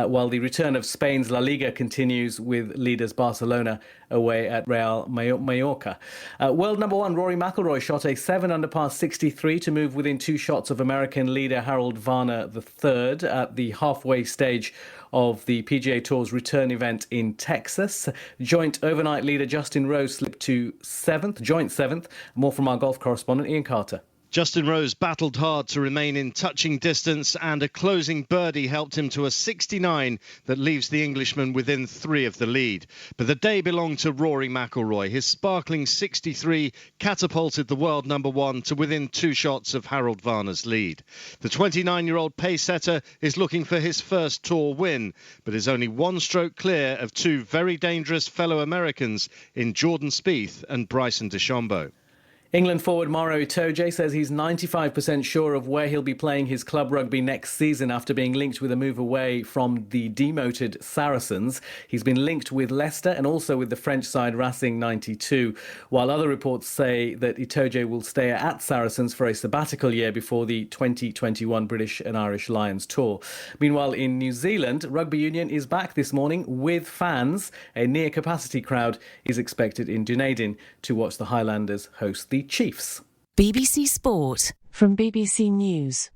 while the return of Spain's La Liga continues with leaders Barcelona away at Real Mallorca. World number one Rory McIlroy shot a 7-under par 63 to move within 2 shots of American leader Harold Varner III at the halfway stage of the PGA Tour's return event in Texas. Joint overnight leader Justin Rose slipped to joint 7th. More from our golf correspondent Ian Carter. Justin Rose battled hard to remain in touching distance, and a closing birdie helped him to a 69 that leaves the Englishman within 3 of the lead. But the day belonged to Rory McIlroy. His sparkling 63 catapulted the world number one to within 2 shots of Harold Varner's lead. The 29-year-old pace setter is looking for his first tour win, but is only 1 stroke clear of 2 very dangerous fellow Americans in Jordan Spieth and Bryson DeChambeau. England forward Mauro Itoje says he's 95% sure of where he'll be playing his club rugby next season after being linked with a move away from the demoted Saracens. He's been linked with Leicester and also with the French side Racing 92, while other reports say that Itoje will stay at Saracens for a sabbatical year before the 2021 British and Irish Lions tour. Meanwhile, in New Zealand, rugby union is back this morning with fans. A near-capacity crowd is expected in Dunedin to watch the Highlanders host the Chiefs. BBC Sport. From BBC News.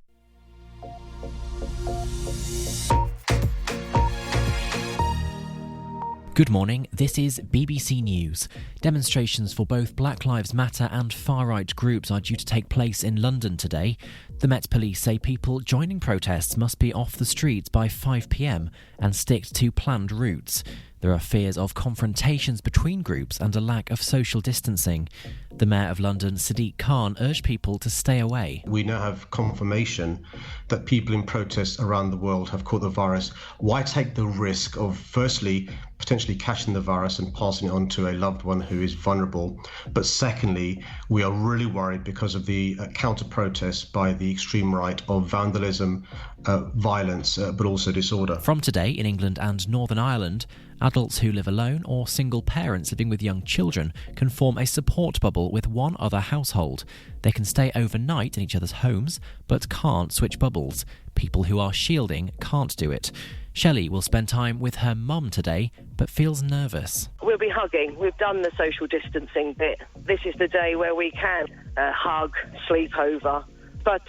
Good morning, this is BBC News. Demonstrations for both Black Lives Matter and far-right groups are due to take place in London today. The Met Police say people joining protests must be off the streets by 5 p.m. and stick to planned routes. There are fears of confrontations between groups and a lack of social distancing. The Mayor of London, Sadiq Khan, urged people to stay away. We now have confirmation that people in protests around the world have caught the virus. Why take the risk of, firstly, potentially catching the virus and passing it on to a loved one who is vulnerable? But secondly, we are really worried because of the counter-protests by the extreme right of vandalism, violence, but also disorder. From today in England and Northern Ireland, adults who live alone or single parents living with young children can form a support bubble with one other household. They can stay overnight in each other's homes, but can't switch bubbles. People who are shielding can't do it. Shelley will spend time with her mum today, but feels nervous. We'll be hugging. We've done the social distancing bit. This is the day where we can hug, sleep over. But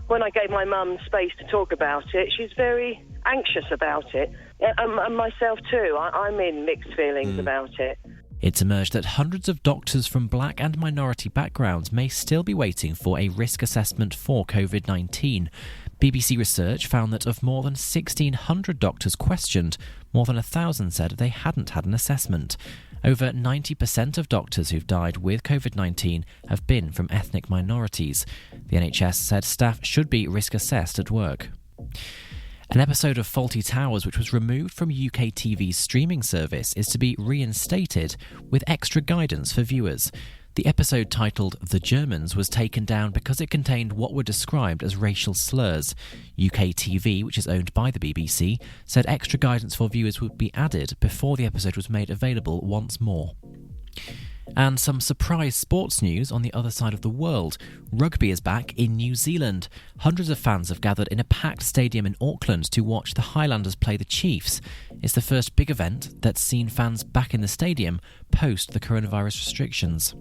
when I gave my mum space to talk about it, she's very anxious about it. And myself too. I'm in mixed feelings about it. It's emerged that hundreds of doctors from black and minority backgrounds may still be waiting for a risk assessment for COVID-19. BBC research found that of more than 1,600 doctors questioned, more than 1,000 said they hadn't had an assessment. Over 90% of doctors who've died with COVID-19 have been from ethnic minorities. The NHS said staff should be risk assessed at work. An episode of Fawlty Towers, which was removed from UK TV's streaming service, is to be reinstated with extra guidance for viewers. The episode titled The Germans was taken down because it contained what were described as racial slurs. UK TV, which is owned by the BBC, said extra guidance for viewers would be added before the episode was made available once more. And some surprise sports news on the other side of the world. Rugby is back in New Zealand. Hundreds of fans have gathered in a packed stadium in Auckland to watch the Highlanders play the Chiefs. It's the first big event that's seen fans back in the stadium post the coronavirus restrictions.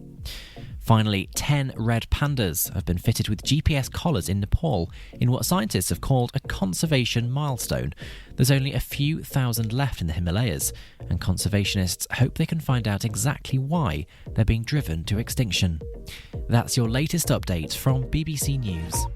Finally, 10 red pandas have been fitted with GPS collars in Nepal in what scientists have called a conservation milestone. There's only a few thousand left in the Himalayas, and conservationists hope they can find out exactly why they're being driven to extinction. That's your latest update from BBC News.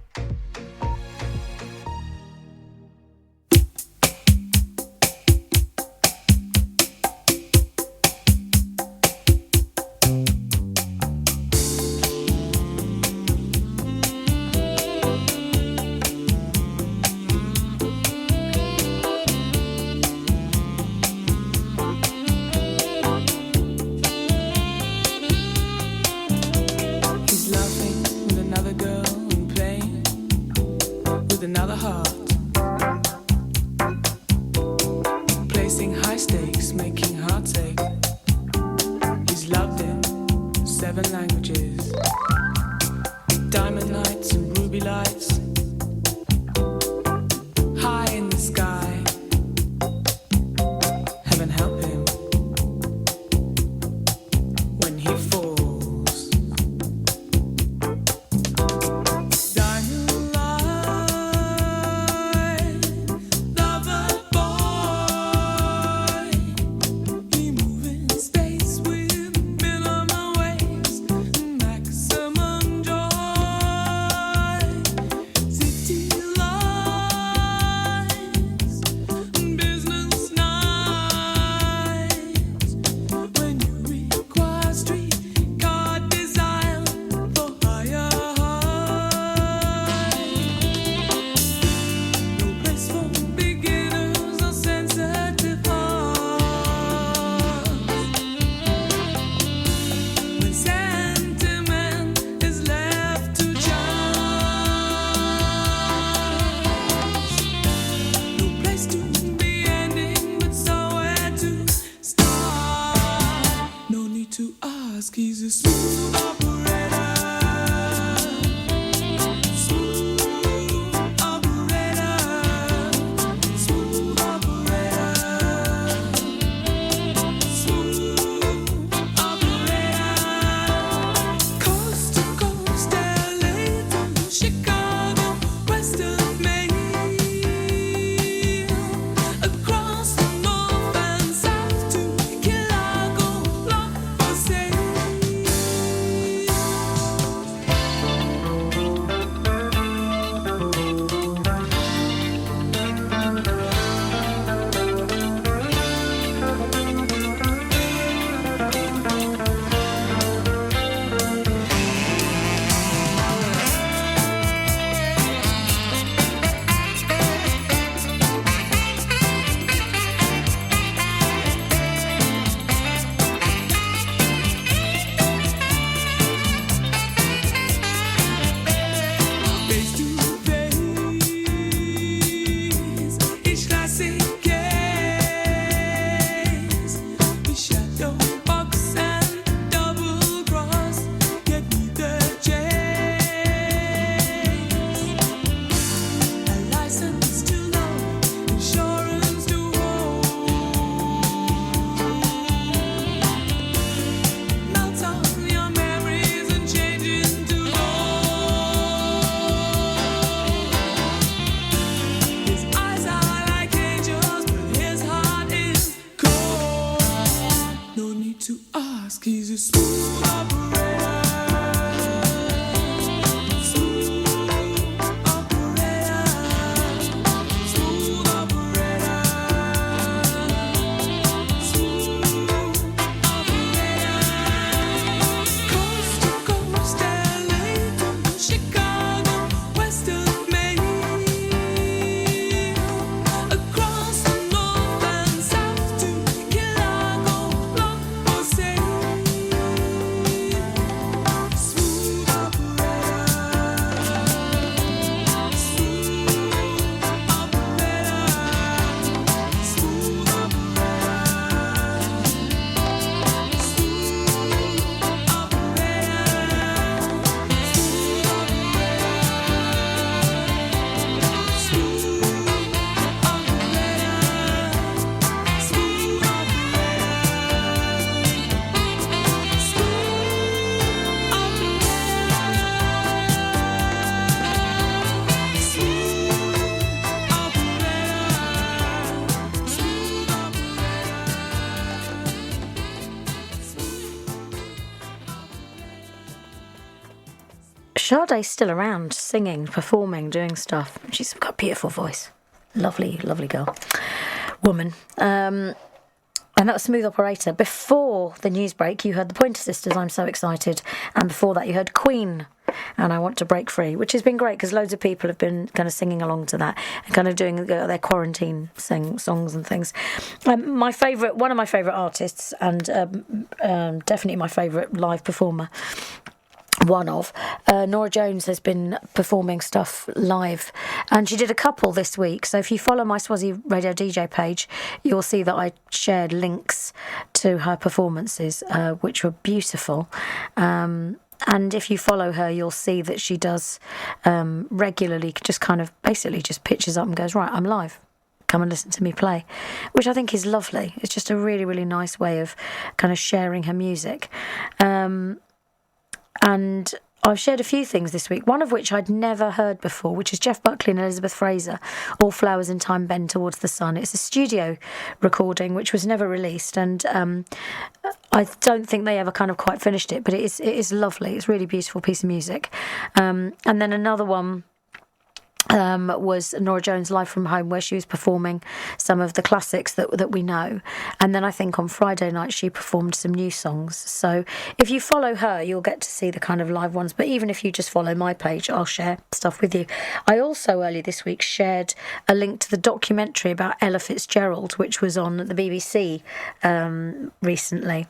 Sade's still around, singing, performing, doing stuff. She's got a beautiful voice. Lovely, lovely girl. Woman. And that was Smooth Operator. Before the news break, you heard the Pointer Sisters, I'm So Excited. And before that, you heard Queen, and I Want to Break Free, which has been great because loads of people have been kind of singing along to that and kind of doing their quarantine songs and things. One of my favourite artists, and definitely my favourite live performer, Norah Jones has been performing stuff live, and she did a couple this week. So if you follow my Swazi Radio DJ page, you'll see that I shared links to her performances, which were beautiful. And if you follow her, you'll see that she does regularly just kind of basically just pitches up and goes, right, I'm live. Come and listen to me play, which I think is lovely. It's just a really, really nice way of kind of sharing her music. And I've shared a few things this week, one of which I'd never heard before, which is Jeff Buckley and Elizabeth Fraser, All Flowers in Time Bend Towards the Sun. It's a studio recording which was never released, and I don't think they ever kind of quite finished it, but it is lovely. It's a really beautiful piece of music. And then another one was Norah Jones Live from Home, where she was performing some of the classics that we know. And then I think on Friday night she performed some new songs. So if you follow her, you'll get to see the kind of live ones. But even if you just follow my page, I'll share stuff with you. I also earlier this week shared a link to the documentary about Ella Fitzgerald, which was on the BBC recently.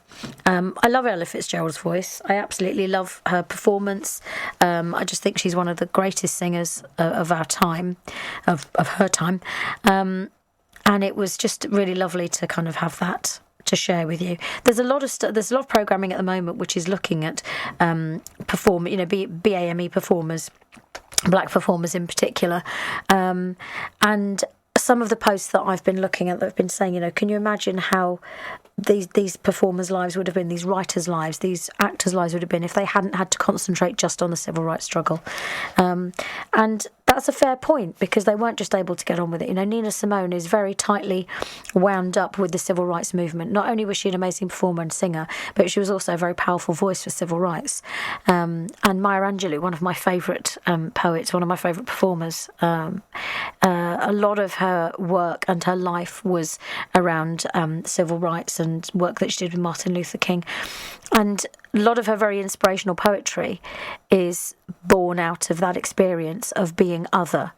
I love Ella Fitzgerald's voice. I absolutely love her performance. I just think she's one of the greatest singers of our time, of her time, and it was just really lovely to kind of have that to share with you. There's a lot of programming at the moment which is looking at BAME performers, black performers in particular, and some of the posts that I've been looking at that have been saying, can you imagine how these performers' lives would have been, these writers' lives, these actors' lives would have been if they hadn't had to concentrate just on the civil rights struggle. And that's a fair point, because they weren't just able to get on with it. Nina Simone is very tightly wound up with the civil rights movement. Not only was she an amazing performer and singer, but she was also a very powerful voice for civil rights. And Maya Angelou, one of my favourite poets, one of my favourite performers, a lot of her work and her life was around civil rights and work that she did with Martin Luther King. And a lot of her very inspirational poetry is born out of that experience of being other,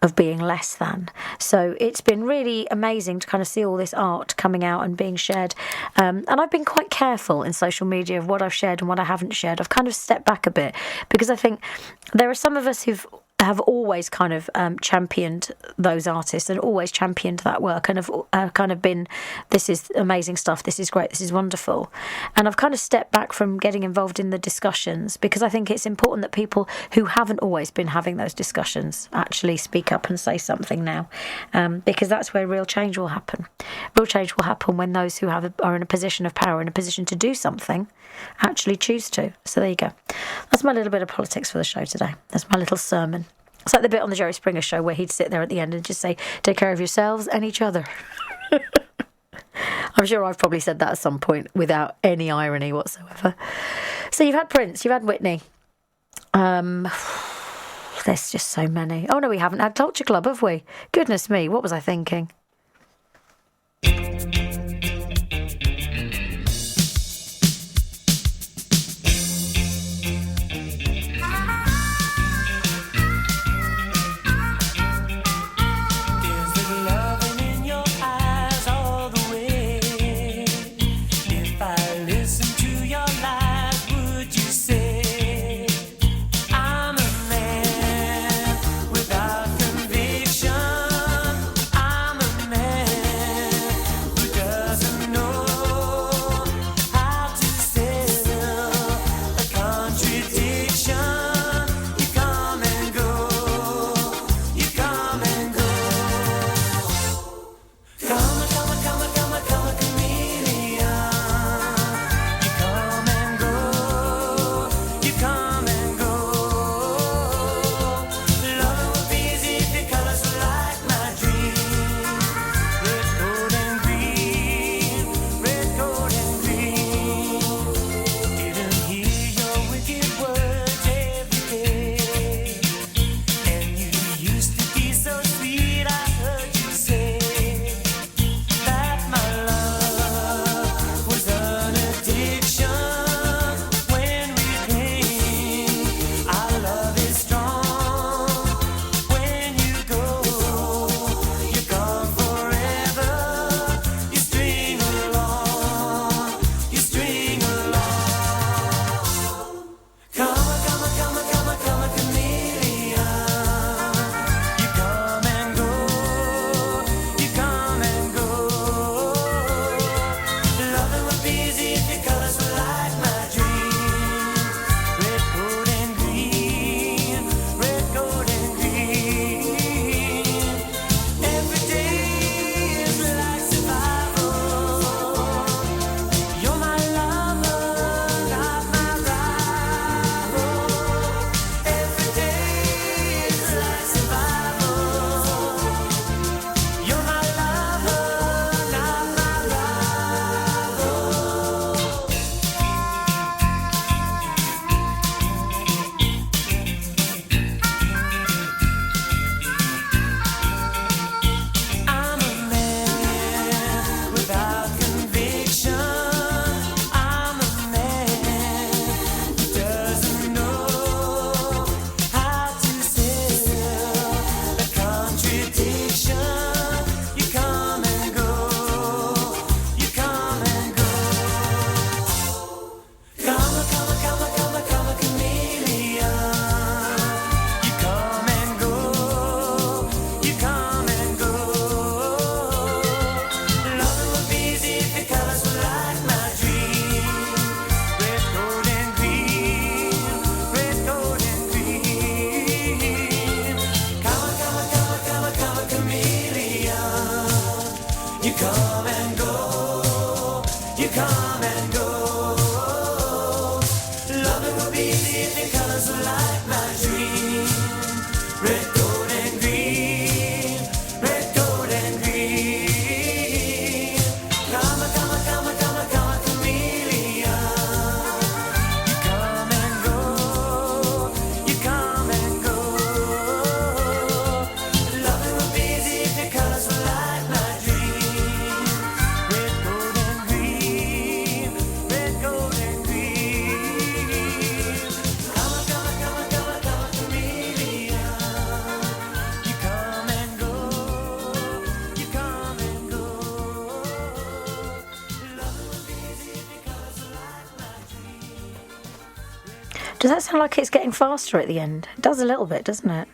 of being less than. So it's been really amazing to kind of see all this art coming out and being shared. And I've been quite careful in social media of what I've shared and what I haven't shared. I've kind of stepped back a bit, because I think there are some of us who have always kind of championed those artists and always championed that work, and have kind of been, this is amazing stuff, this is great, this is wonderful. And I've kind of stepped back from getting involved in the discussions, because I think it's important that people who haven't always been having those discussions actually speak up and say something now, because that's where real change will happen. Real change will happen when those who are in a position of power, in a position to do something, actually choose to. So there you go. That's my little bit of politics for the show today. That's my little sermon. It's like the bit on the Jerry Springer show where he'd sit there at the end and just say, take care of yourselves and each other. I'm sure I've probably said that at some point without any irony whatsoever. So you've had Prince, you've had Whitney. There's just so many. Oh no, we haven't had Culture Club, have we? Goodness me, what was I thinking? I'm a Does that sound like it's getting faster at the end? It does a little bit, doesn't it?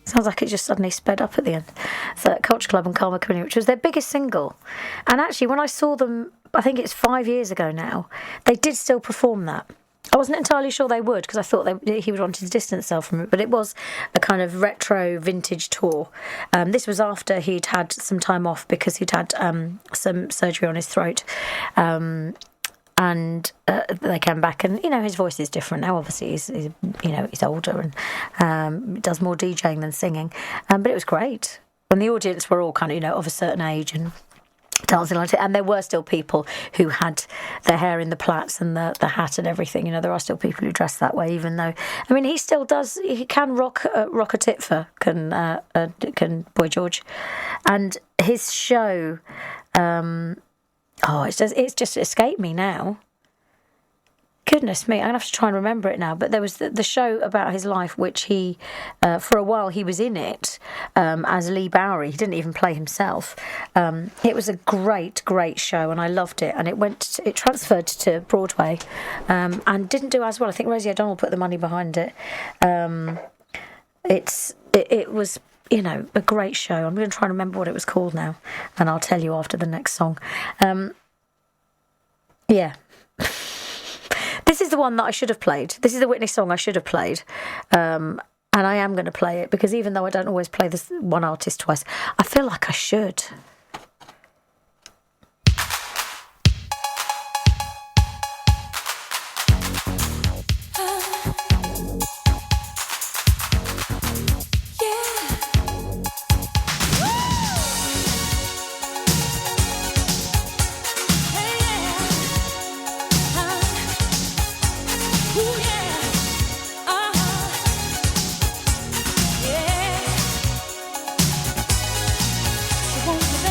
Sounds like it just suddenly sped up at the end. So Culture Club and Karma Community, which was their biggest single. And actually, when I saw them, I think it's 5 years ago now, they did still perform that. I wasn't entirely sure they would, because I thought he would want to distance himself from it, but it was a kind of retro vintage tour. This was after he'd had some time off because he'd had some surgery on his throat. And they came back, and his voice is different now. Obviously, he's older and does more DJing than singing. But it was great, and the audience were all kind of of a certain age and dancing like it. And there were still people who had their hair in the plaits and the hat and everything. There are still people who dress that way, even though he still does. He can rock a titfer, can Boy George, and his show. It's just escaped me now. Goodness me, I'm going to have to try and remember it now. But there was the show about his life, which he, for a while, he was in it as Lee Bowery. He didn't even play himself. It was a great, great show, and I loved it. And it transferred to Broadway and didn't do as well. I think Rosie O'Donnell put the money behind it. It was, a great show. I'm going to try and remember what it was called now, and I'll tell you after the next song. Yeah. This is the one that I should have played. This is the Whitney song I should have played. And I am going to play it, because even though I don't always play this one artist twice, I feel like I should. Won't you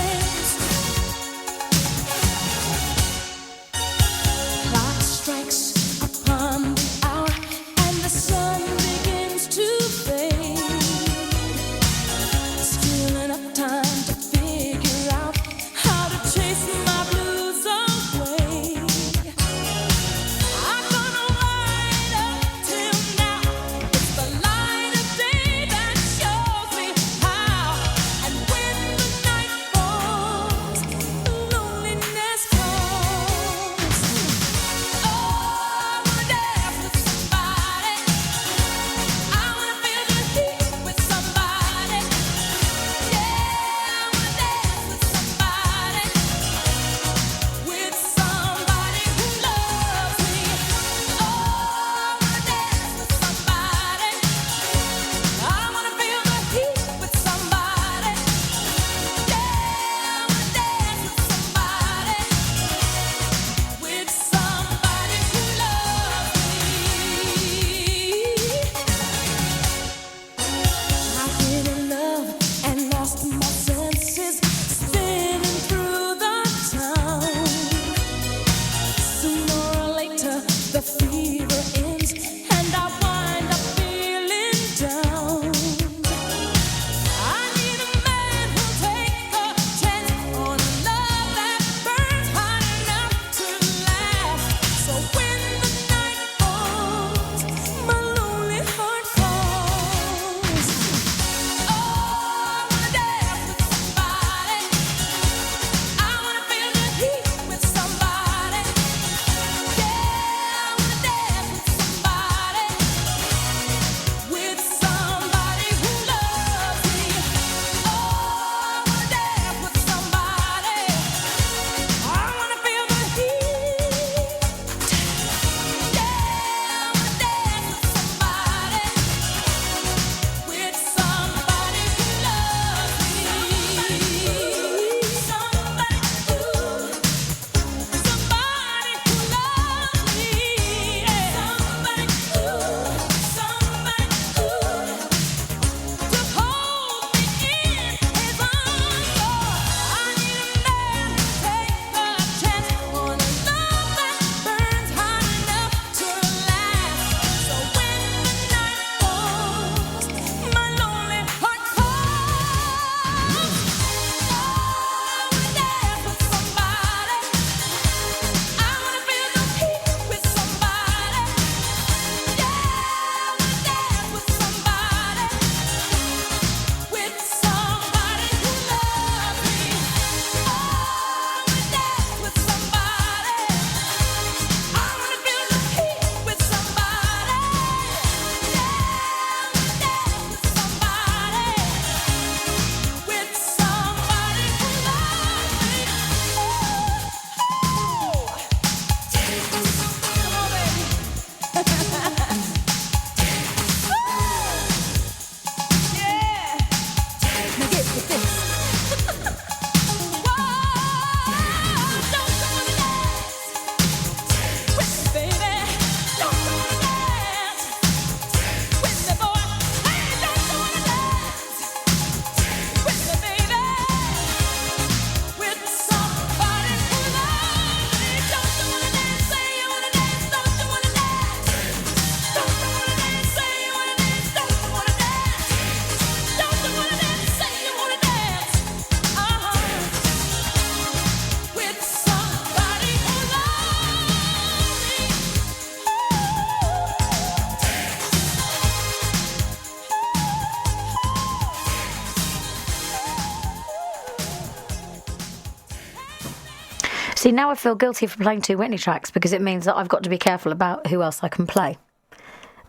See, now I feel guilty for playing 2 Whitney tracks because it means that I've got to be careful about who else I can play.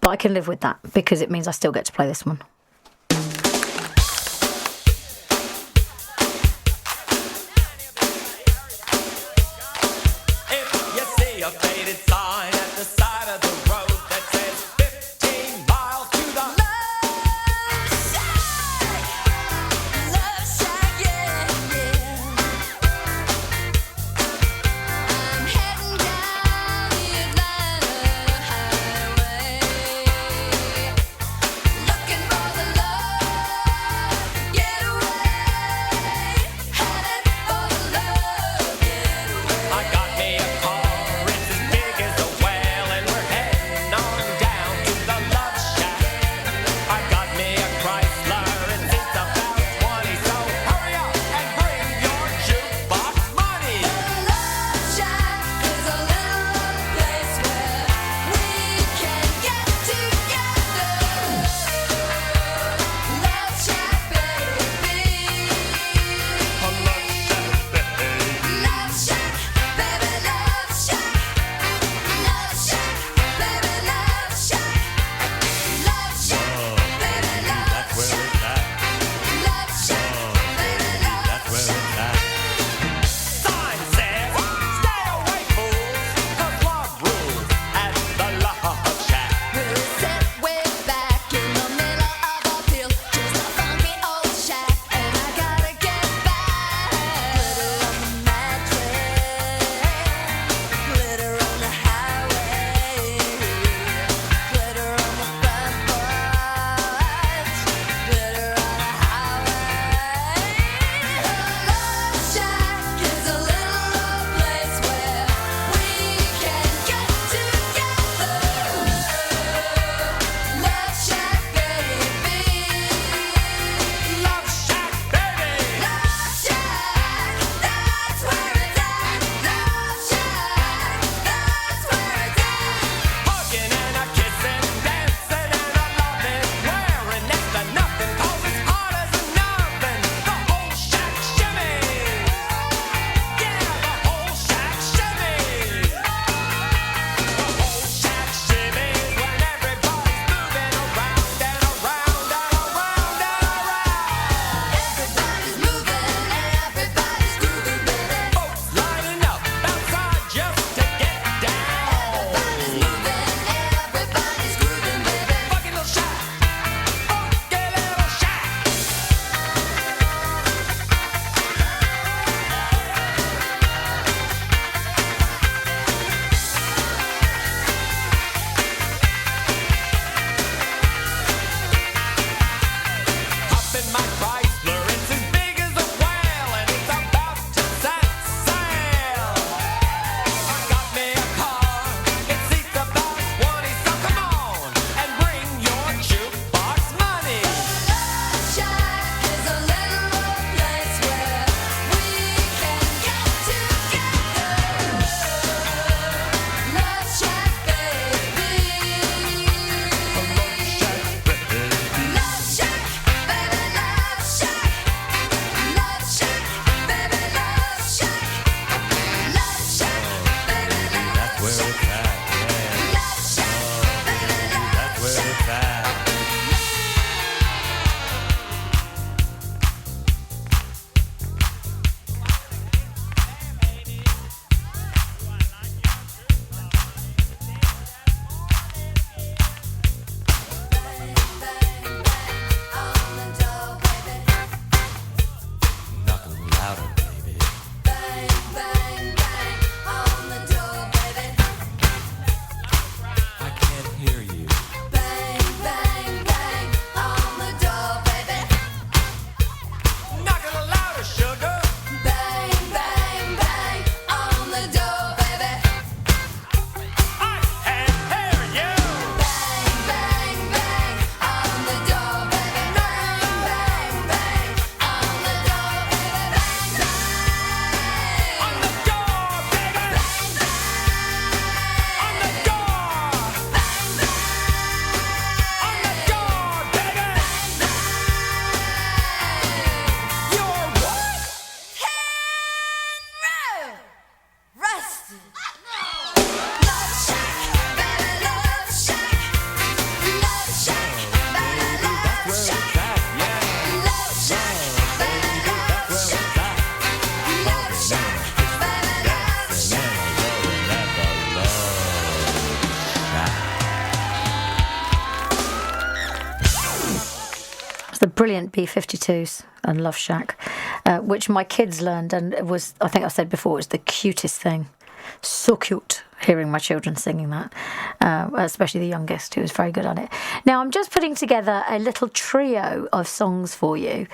But I can live with that because it means I still get to play this one. Looking for the brilliant B-52s and Love Shack, which my kids learned, and it was, I think I said before, it was the cutest thing. So cute hearing my children singing that, especially the youngest, who was very good at it. Now, I'm just putting together a little trio of songs for you,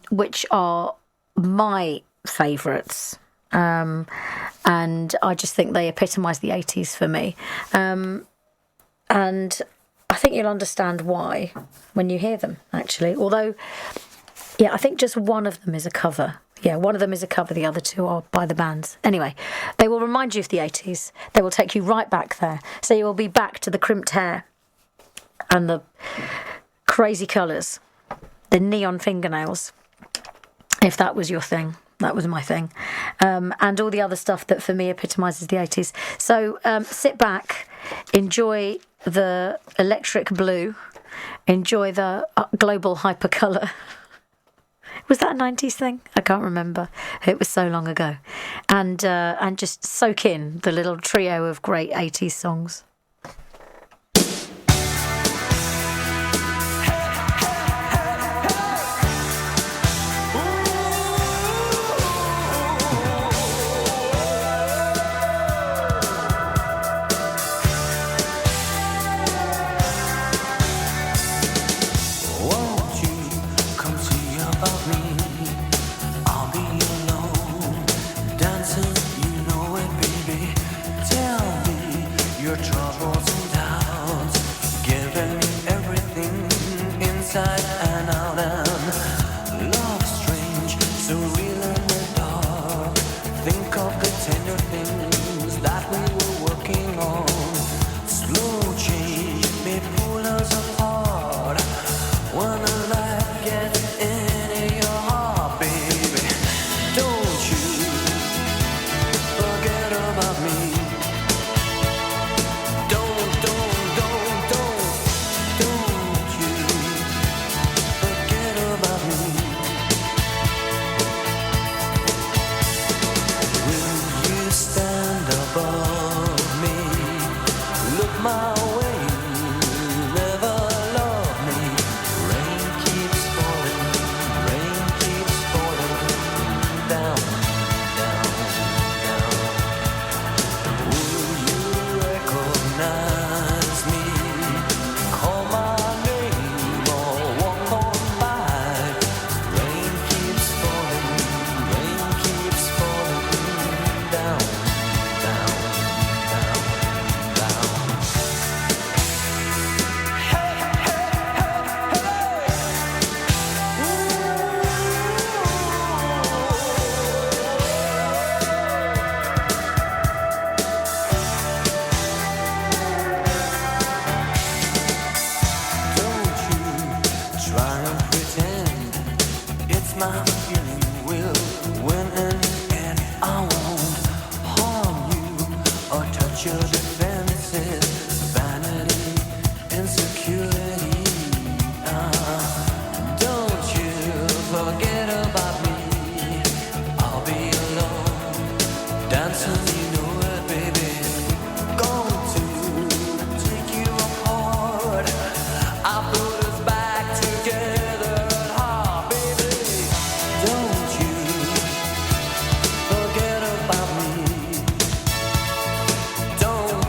which are my favourites. And I just think they epitomise the 80s for me. And I think you'll understand why when you hear them, actually. Although, yeah, I think just one of them is a cover. Yeah, one of them is a cover, the other two are by the bands. Anyway, they will remind you of the 80s. They will take you right back there. So you will be back to the crimped hair and the crazy colours, the neon fingernails, if that was your thing. That was my thing. And all the other stuff that for me epitomises the 80s. So sit back, enjoy the electric blue, enjoy the global hypercolour. Was that a 90s thing? I can't remember. It was so long ago. And just soak in the little trio of great 80s songs. Don't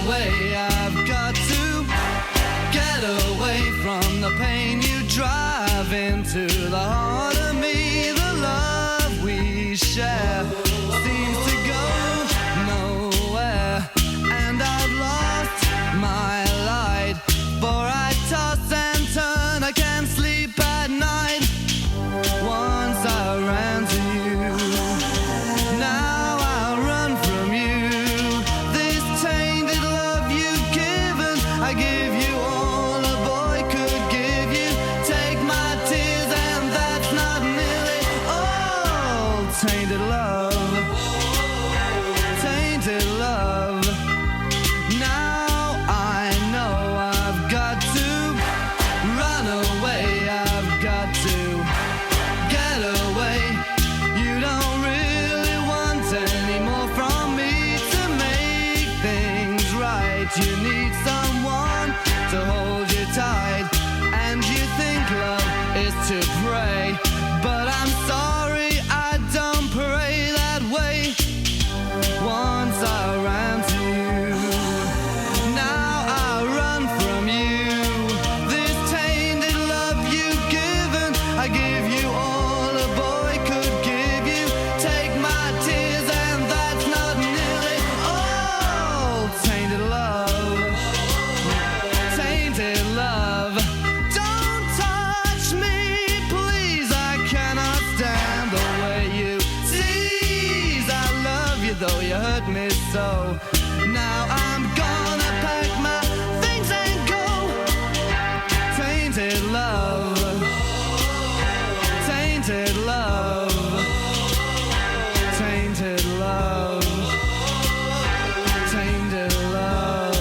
away, I've got to get away from the pain you drive into the heart of me. The love we share seems to go nowhere, and I've lost my light, for I toss and turn, I can't sleep at night. Once I ran to you, now I'll run from you. This tainted love you've given, I give you all a boy could give you. Take my tears and that's not nearly all. Tainted love, tainted love. Now I know I've got to run away, I've got to get away. You don't really want any more from me to make things right. You need someone to hold you tight, and you think love is to pray, but I'm sorry, I don't pray that way. Once I ran to you, now I run from you. This tainted love you've given, I give you all a boy could give you. Take my tears and that's not nearly all. Tainted love, tainted love. Don't touch me, please, I cannot stand the way you tease. I love you though you hurt me so. Now I'm gonna pack my things and go. Tainted love, tainted love, tainted love, tainted love.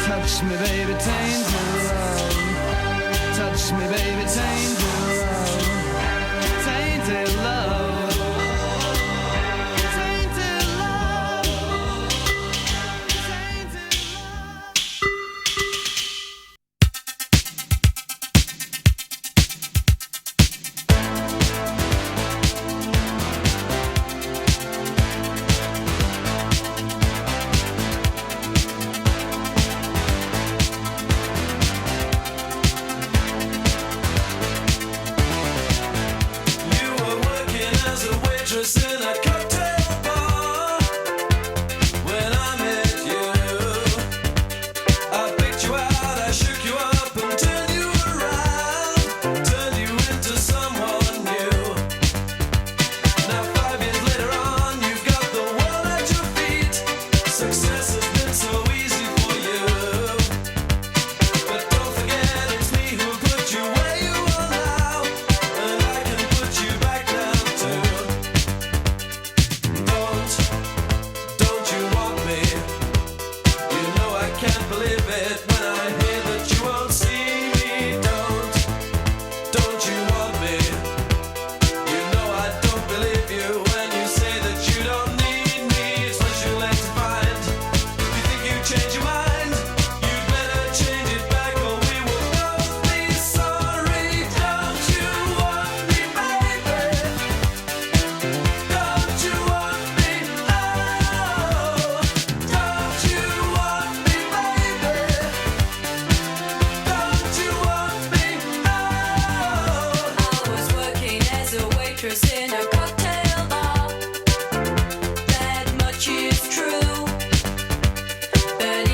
Touch me, baby, tainted love. Touch me, baby, tainted love. Tainted love. Tainted love. Tainted love. You were working as a waitress in a cocktail bar when I met you. I picked you out, I shook you up and turned you around, turned you into someone new. Now 5 years later on, you've got the world at your feet. Success has been so easy for you, but don't forget it's me who put you where you are now, and I can put you back down too. Don't you want me? You know I can't believe it when I hear that you won't see me. Don't you want me? You know I don't believe you when you say that you don't need me. It's what you like to find. You think you change your mind? You'd better change it back or we will both be sorry. Don't you want me, baby? Don't you want me? Oh, don't you want me, baby? Don't you want me? Oh. I was working as a waitress in a cocktail bar. That much is true. But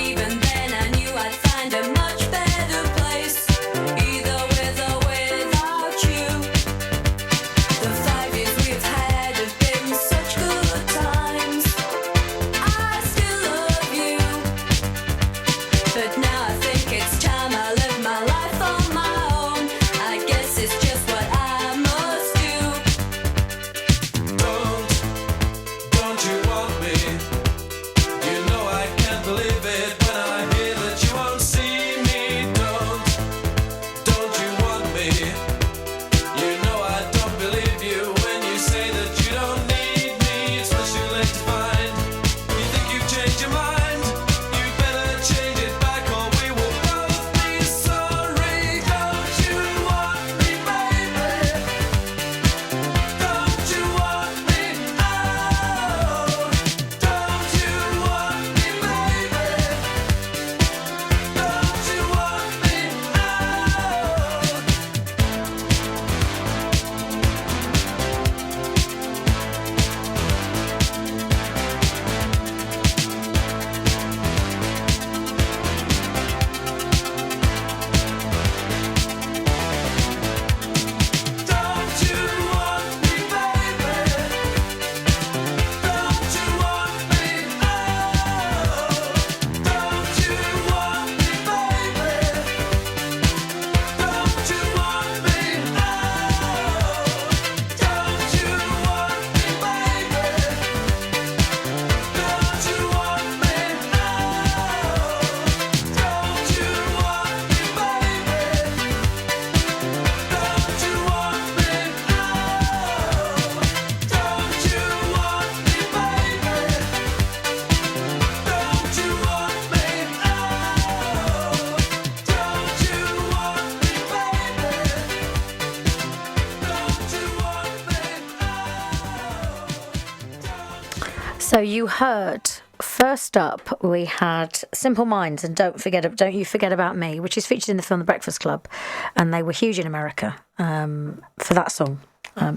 you heard, first up, we had Simple Minds and Don't You Forget About Me, which is featured in the film The Breakfast Club. And they were huge in America for that song.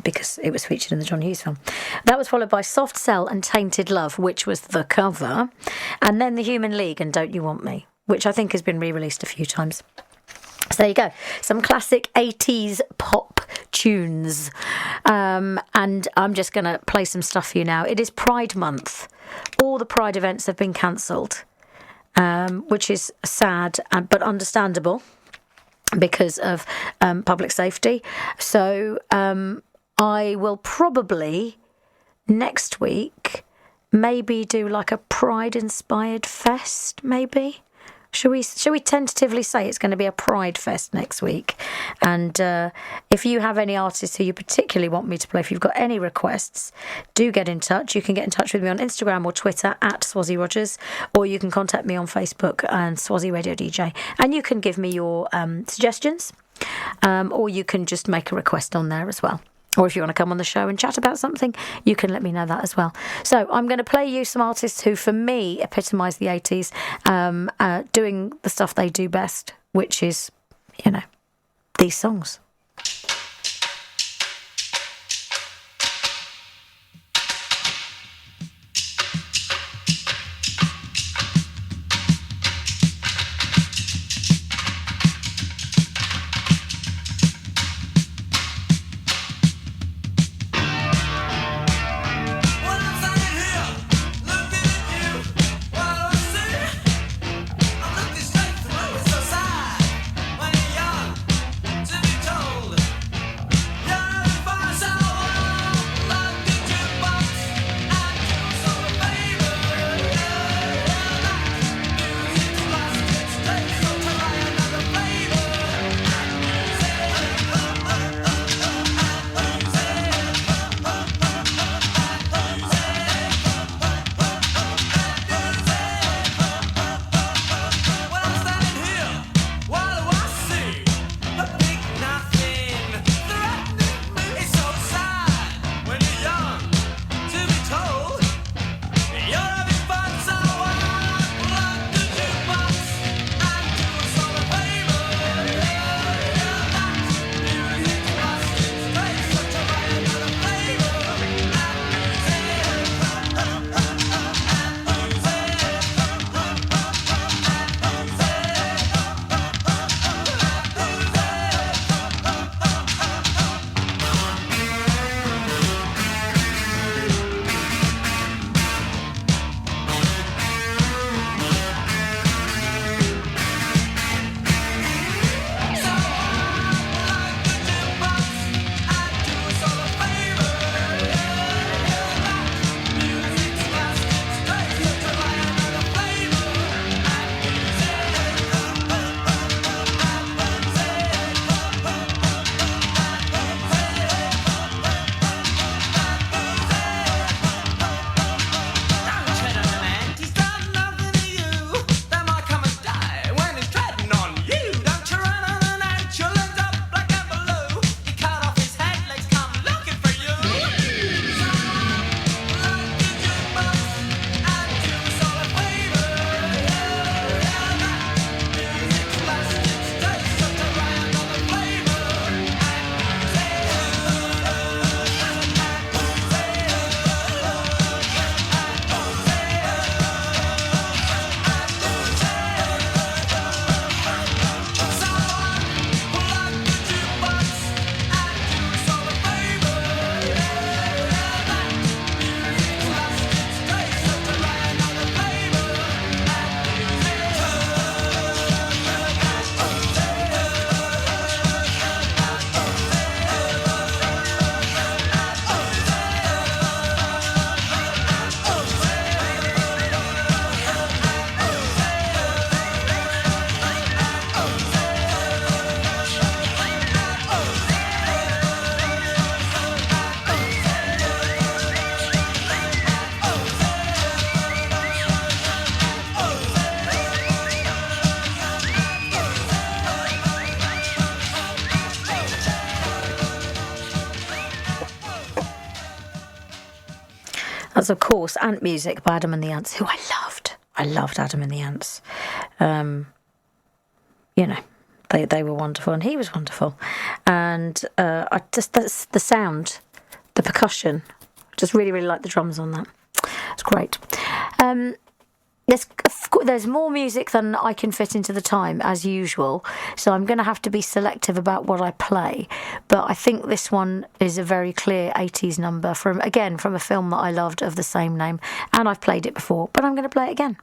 Because it was featured in the John Hughes film. That was followed by Soft Cell and Tainted Love, which was the cover. And then The Human League and Don't You Want Me, which I think has been re-released a few times. So there you go. Some classic 80s pop tunes. And I'm just going to play some stuff for you now. It is Pride Month. All the Pride events have been cancelled, which is sad but understandable because of public safety. So I will probably next week maybe do like a Pride-inspired fest, maybe. Shall we tentatively say it's going to be a Pride Fest next week? And if you have any artists who you particularly want me to play, if you've got any requests, do get in touch. You can get in touch with me on Instagram or Twitter at Swazzy Rogers, or you can contact me on Facebook and Swazzy Radio DJ. And you can give me your suggestions, or you can just make a request on there as well. Or if you want to come on the show and chat about something, you can let me know that as well. So I'm going to play you some artists who, for me, epitomise the 80s, doing the stuff they do best, which is, these songs. To be told That's, of course, Ant Music by Adam and the Ants, who I loved. I loved Adam and the Ants. You know, they were wonderful, and he was wonderful. And that's the sound, the percussion. Just really, really like the drums on that. It's great. There's more music than I can fit into the time, as usual, so I'm going to have to be selective about what I play. But I think this one is a very clear 80s number from a film that I loved of the same name, and I've played it before, but I'm going to play it again.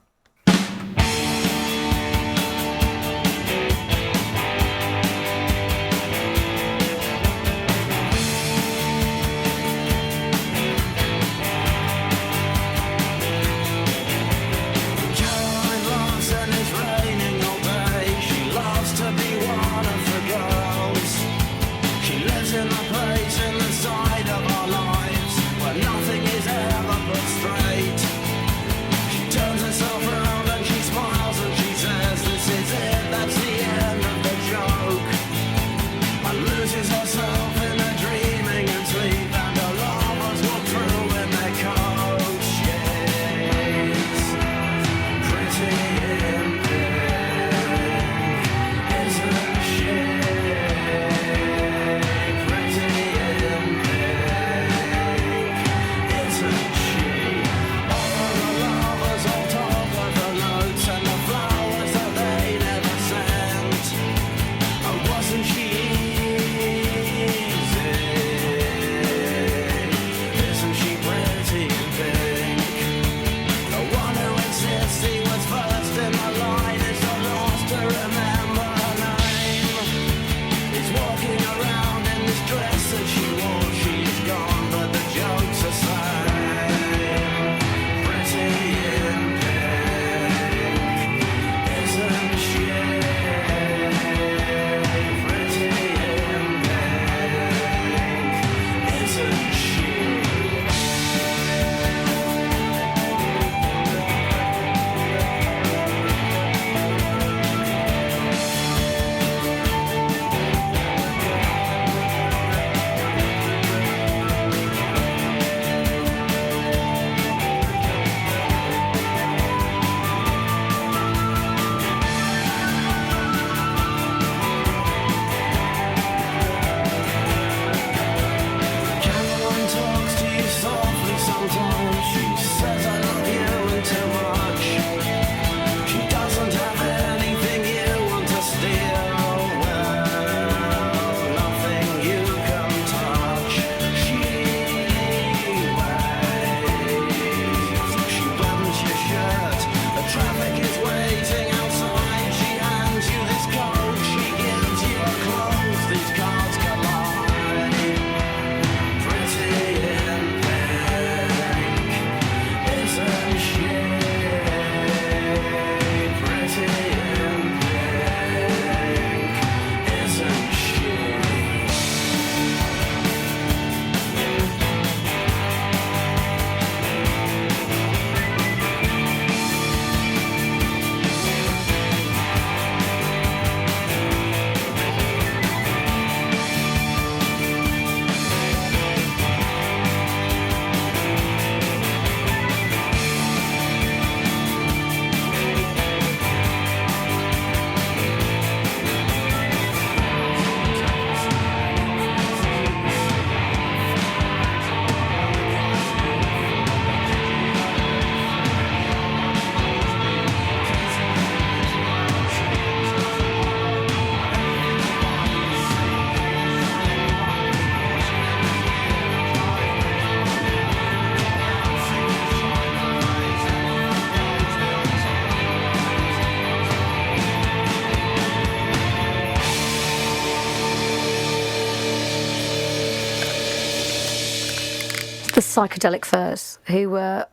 The Psychedelic Furs, who were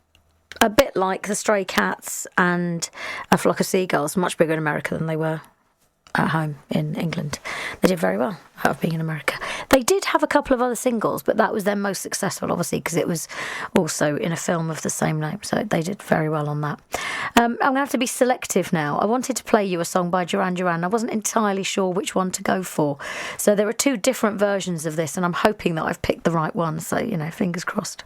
a bit like the Stray Cats and A Flock of Seagulls, much bigger in America than they were at home in England. They did very well out of being in America. They did have a couple of other singles, but that was their most successful, obviously, because it was also in a film of the same name, so they did very well on that. I'm going to have to be selective now. I wanted to play you a song by Duran Duran. I wasn't entirely sure which one to go for. So there are two different versions of this, and I'm hoping that I've picked the right one, so, fingers crossed.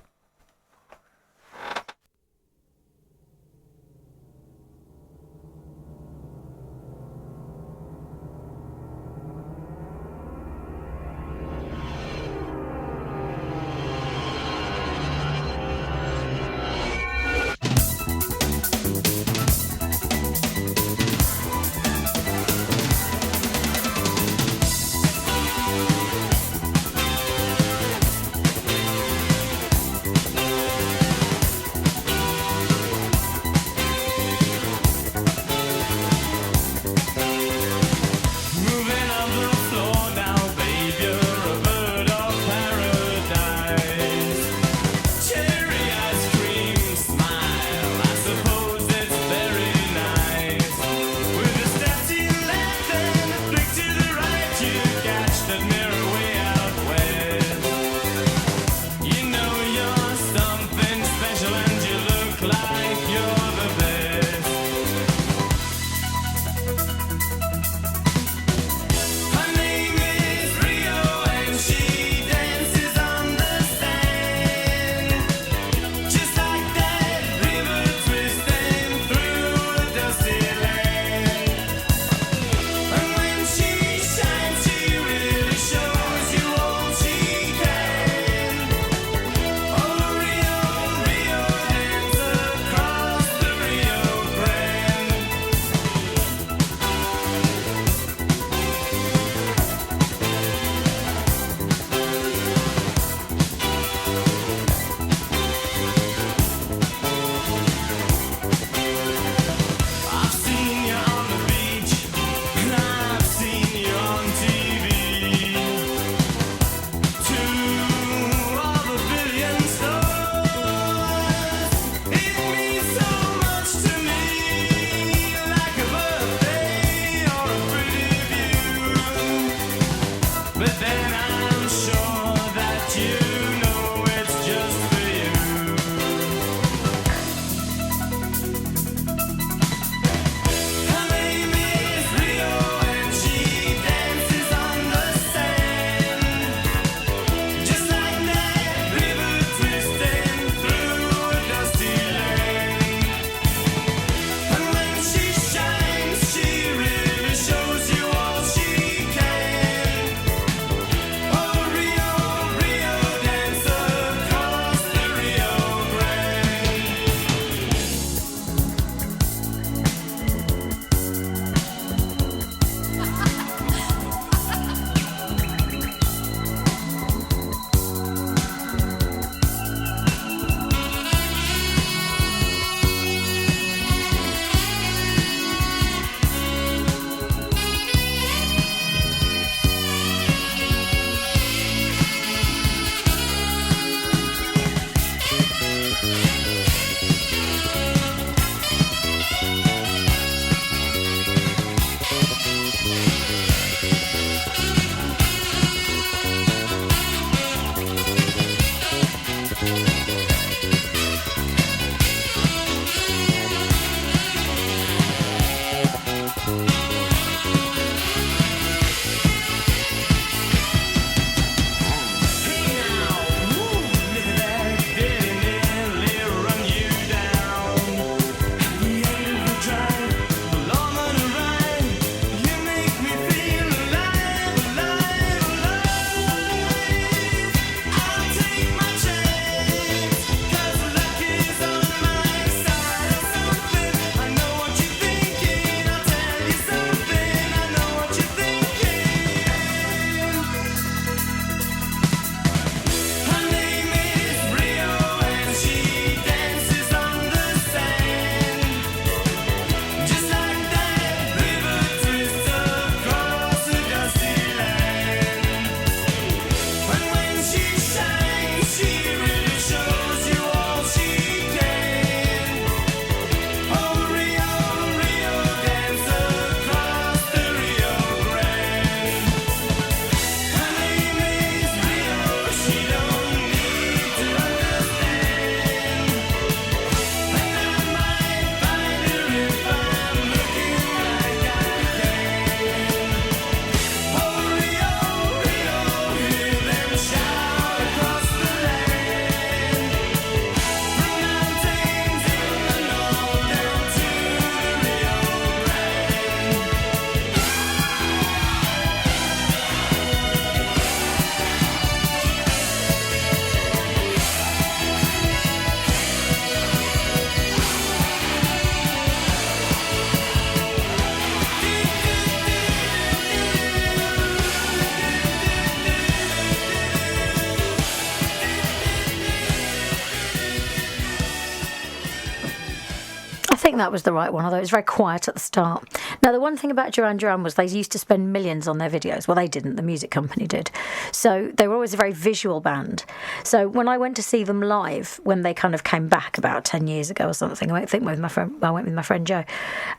that was the right one, although it was very quiet at the start. Now, the one thing about Duran Duran was they used to spend millions on their videos. Well, they didn't. The music company did. So they were always a very visual band. So when I went to see them live, when they kind of came back about 10 years ago or something, I went with my friend Joe.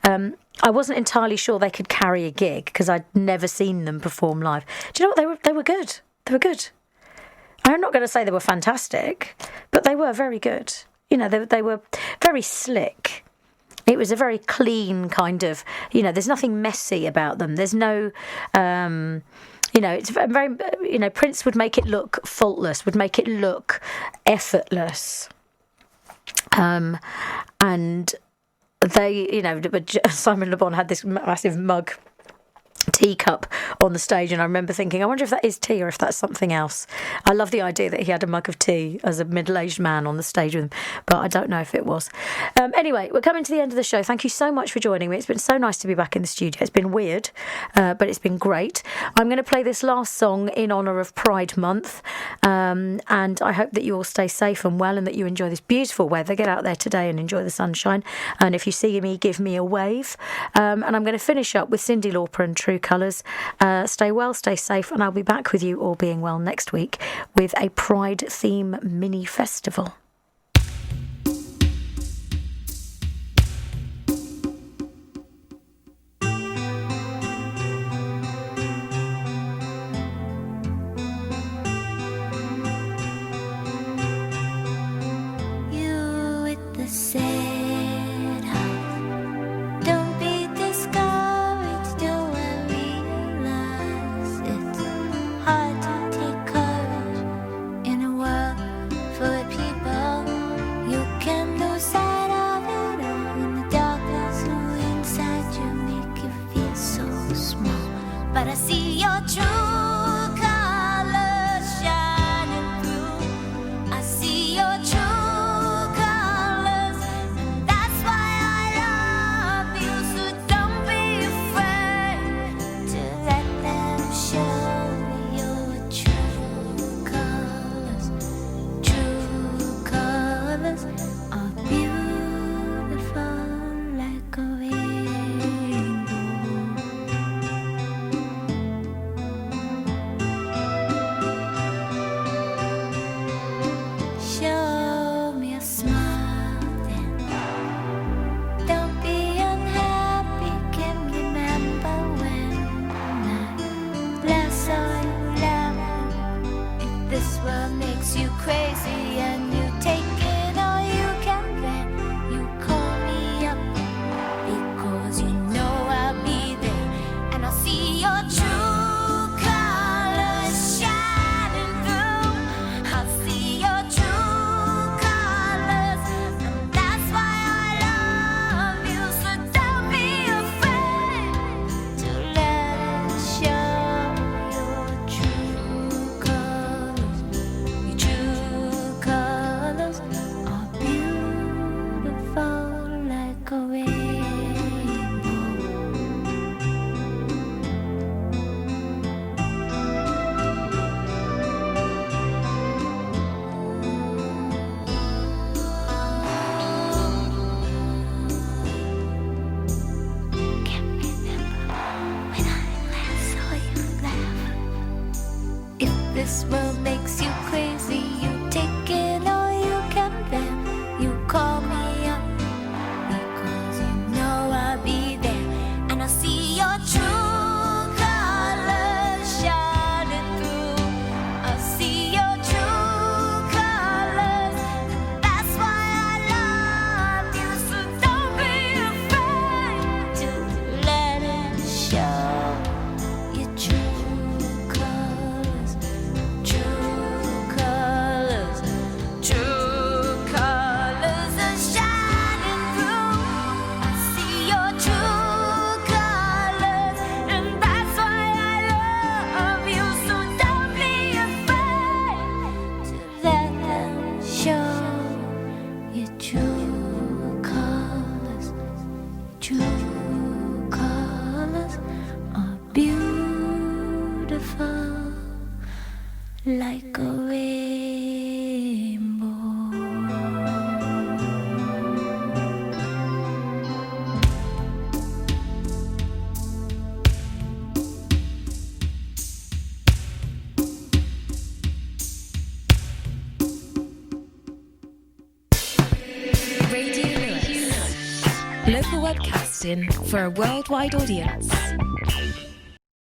I wasn't entirely sure they could carry a gig because I'd never seen them perform live. Do you know what? They were good. They were good. I'm not going to say they were fantastic, but they were very good. You know, they were very slick. It was a very clean kind of, you know, there's nothing messy about them. There's no, you know, it's very, you know, Prince would make it look faultless, would make it look effortless. And they, you know, Simon Le Bon had this massive mug teacup on the stage, and I remember thinking, I wonder if that is tea or if that's something else. I love the idea that he had a mug of tea as a middle-aged man on the stage with him, but I don't know if it was. Anyway, we're coming to the end of the show. Thank you so much for joining me. It's been so nice to be back in the studio. It's been weird, but it's been great. I'm going to play this last song in honour of Pride Month, and I hope that you all stay safe and well and that you enjoy this beautiful weather. Get out there today and enjoy the sunshine, and if you see me, give me a wave. And I'm going to finish up with Cyndi Lauper and True Colours. Stay well, stay safe, and I'll be back with you, all being well, next week with a Pride theme mini festival. You with the sad heart, don't be discouraged, do I realize it's hard to take courage in a world full of people. You can lose sight of it all, and the darkness inside you make you feel so small. But I see your true colors shining through. I see your true colors, and that's why I love you. So don't be afraid to let them show your true colors. True colors are beautiful like a rainbow. Show me a smile then. Don't be unhappy. Can remember when I last saw you laughing. If this world makes you crazy and you take it all you can bear, you call me up because you know I'll be there, and I'll see your true colors shining through. I'll see your true colors, and that's why I love you. So don't be afraid to let it show your true colors. Your true colors are beautiful like a rainbow. Can't remember when I last saw you laugh. If this world makes you crazy, you take it all you can bear. You call me up because you know I'll be there, and I'll see your true colors shining through. I'll see your true colors, and that's why I love you. So don't be afraid to let it show your true colors. True colors, true colors are shining through. I see your true colors, and that's why I love you. So don't be afraid to let them show your true colors. True colors are beautiful like a rainbow. Local webcasting for a worldwide audience.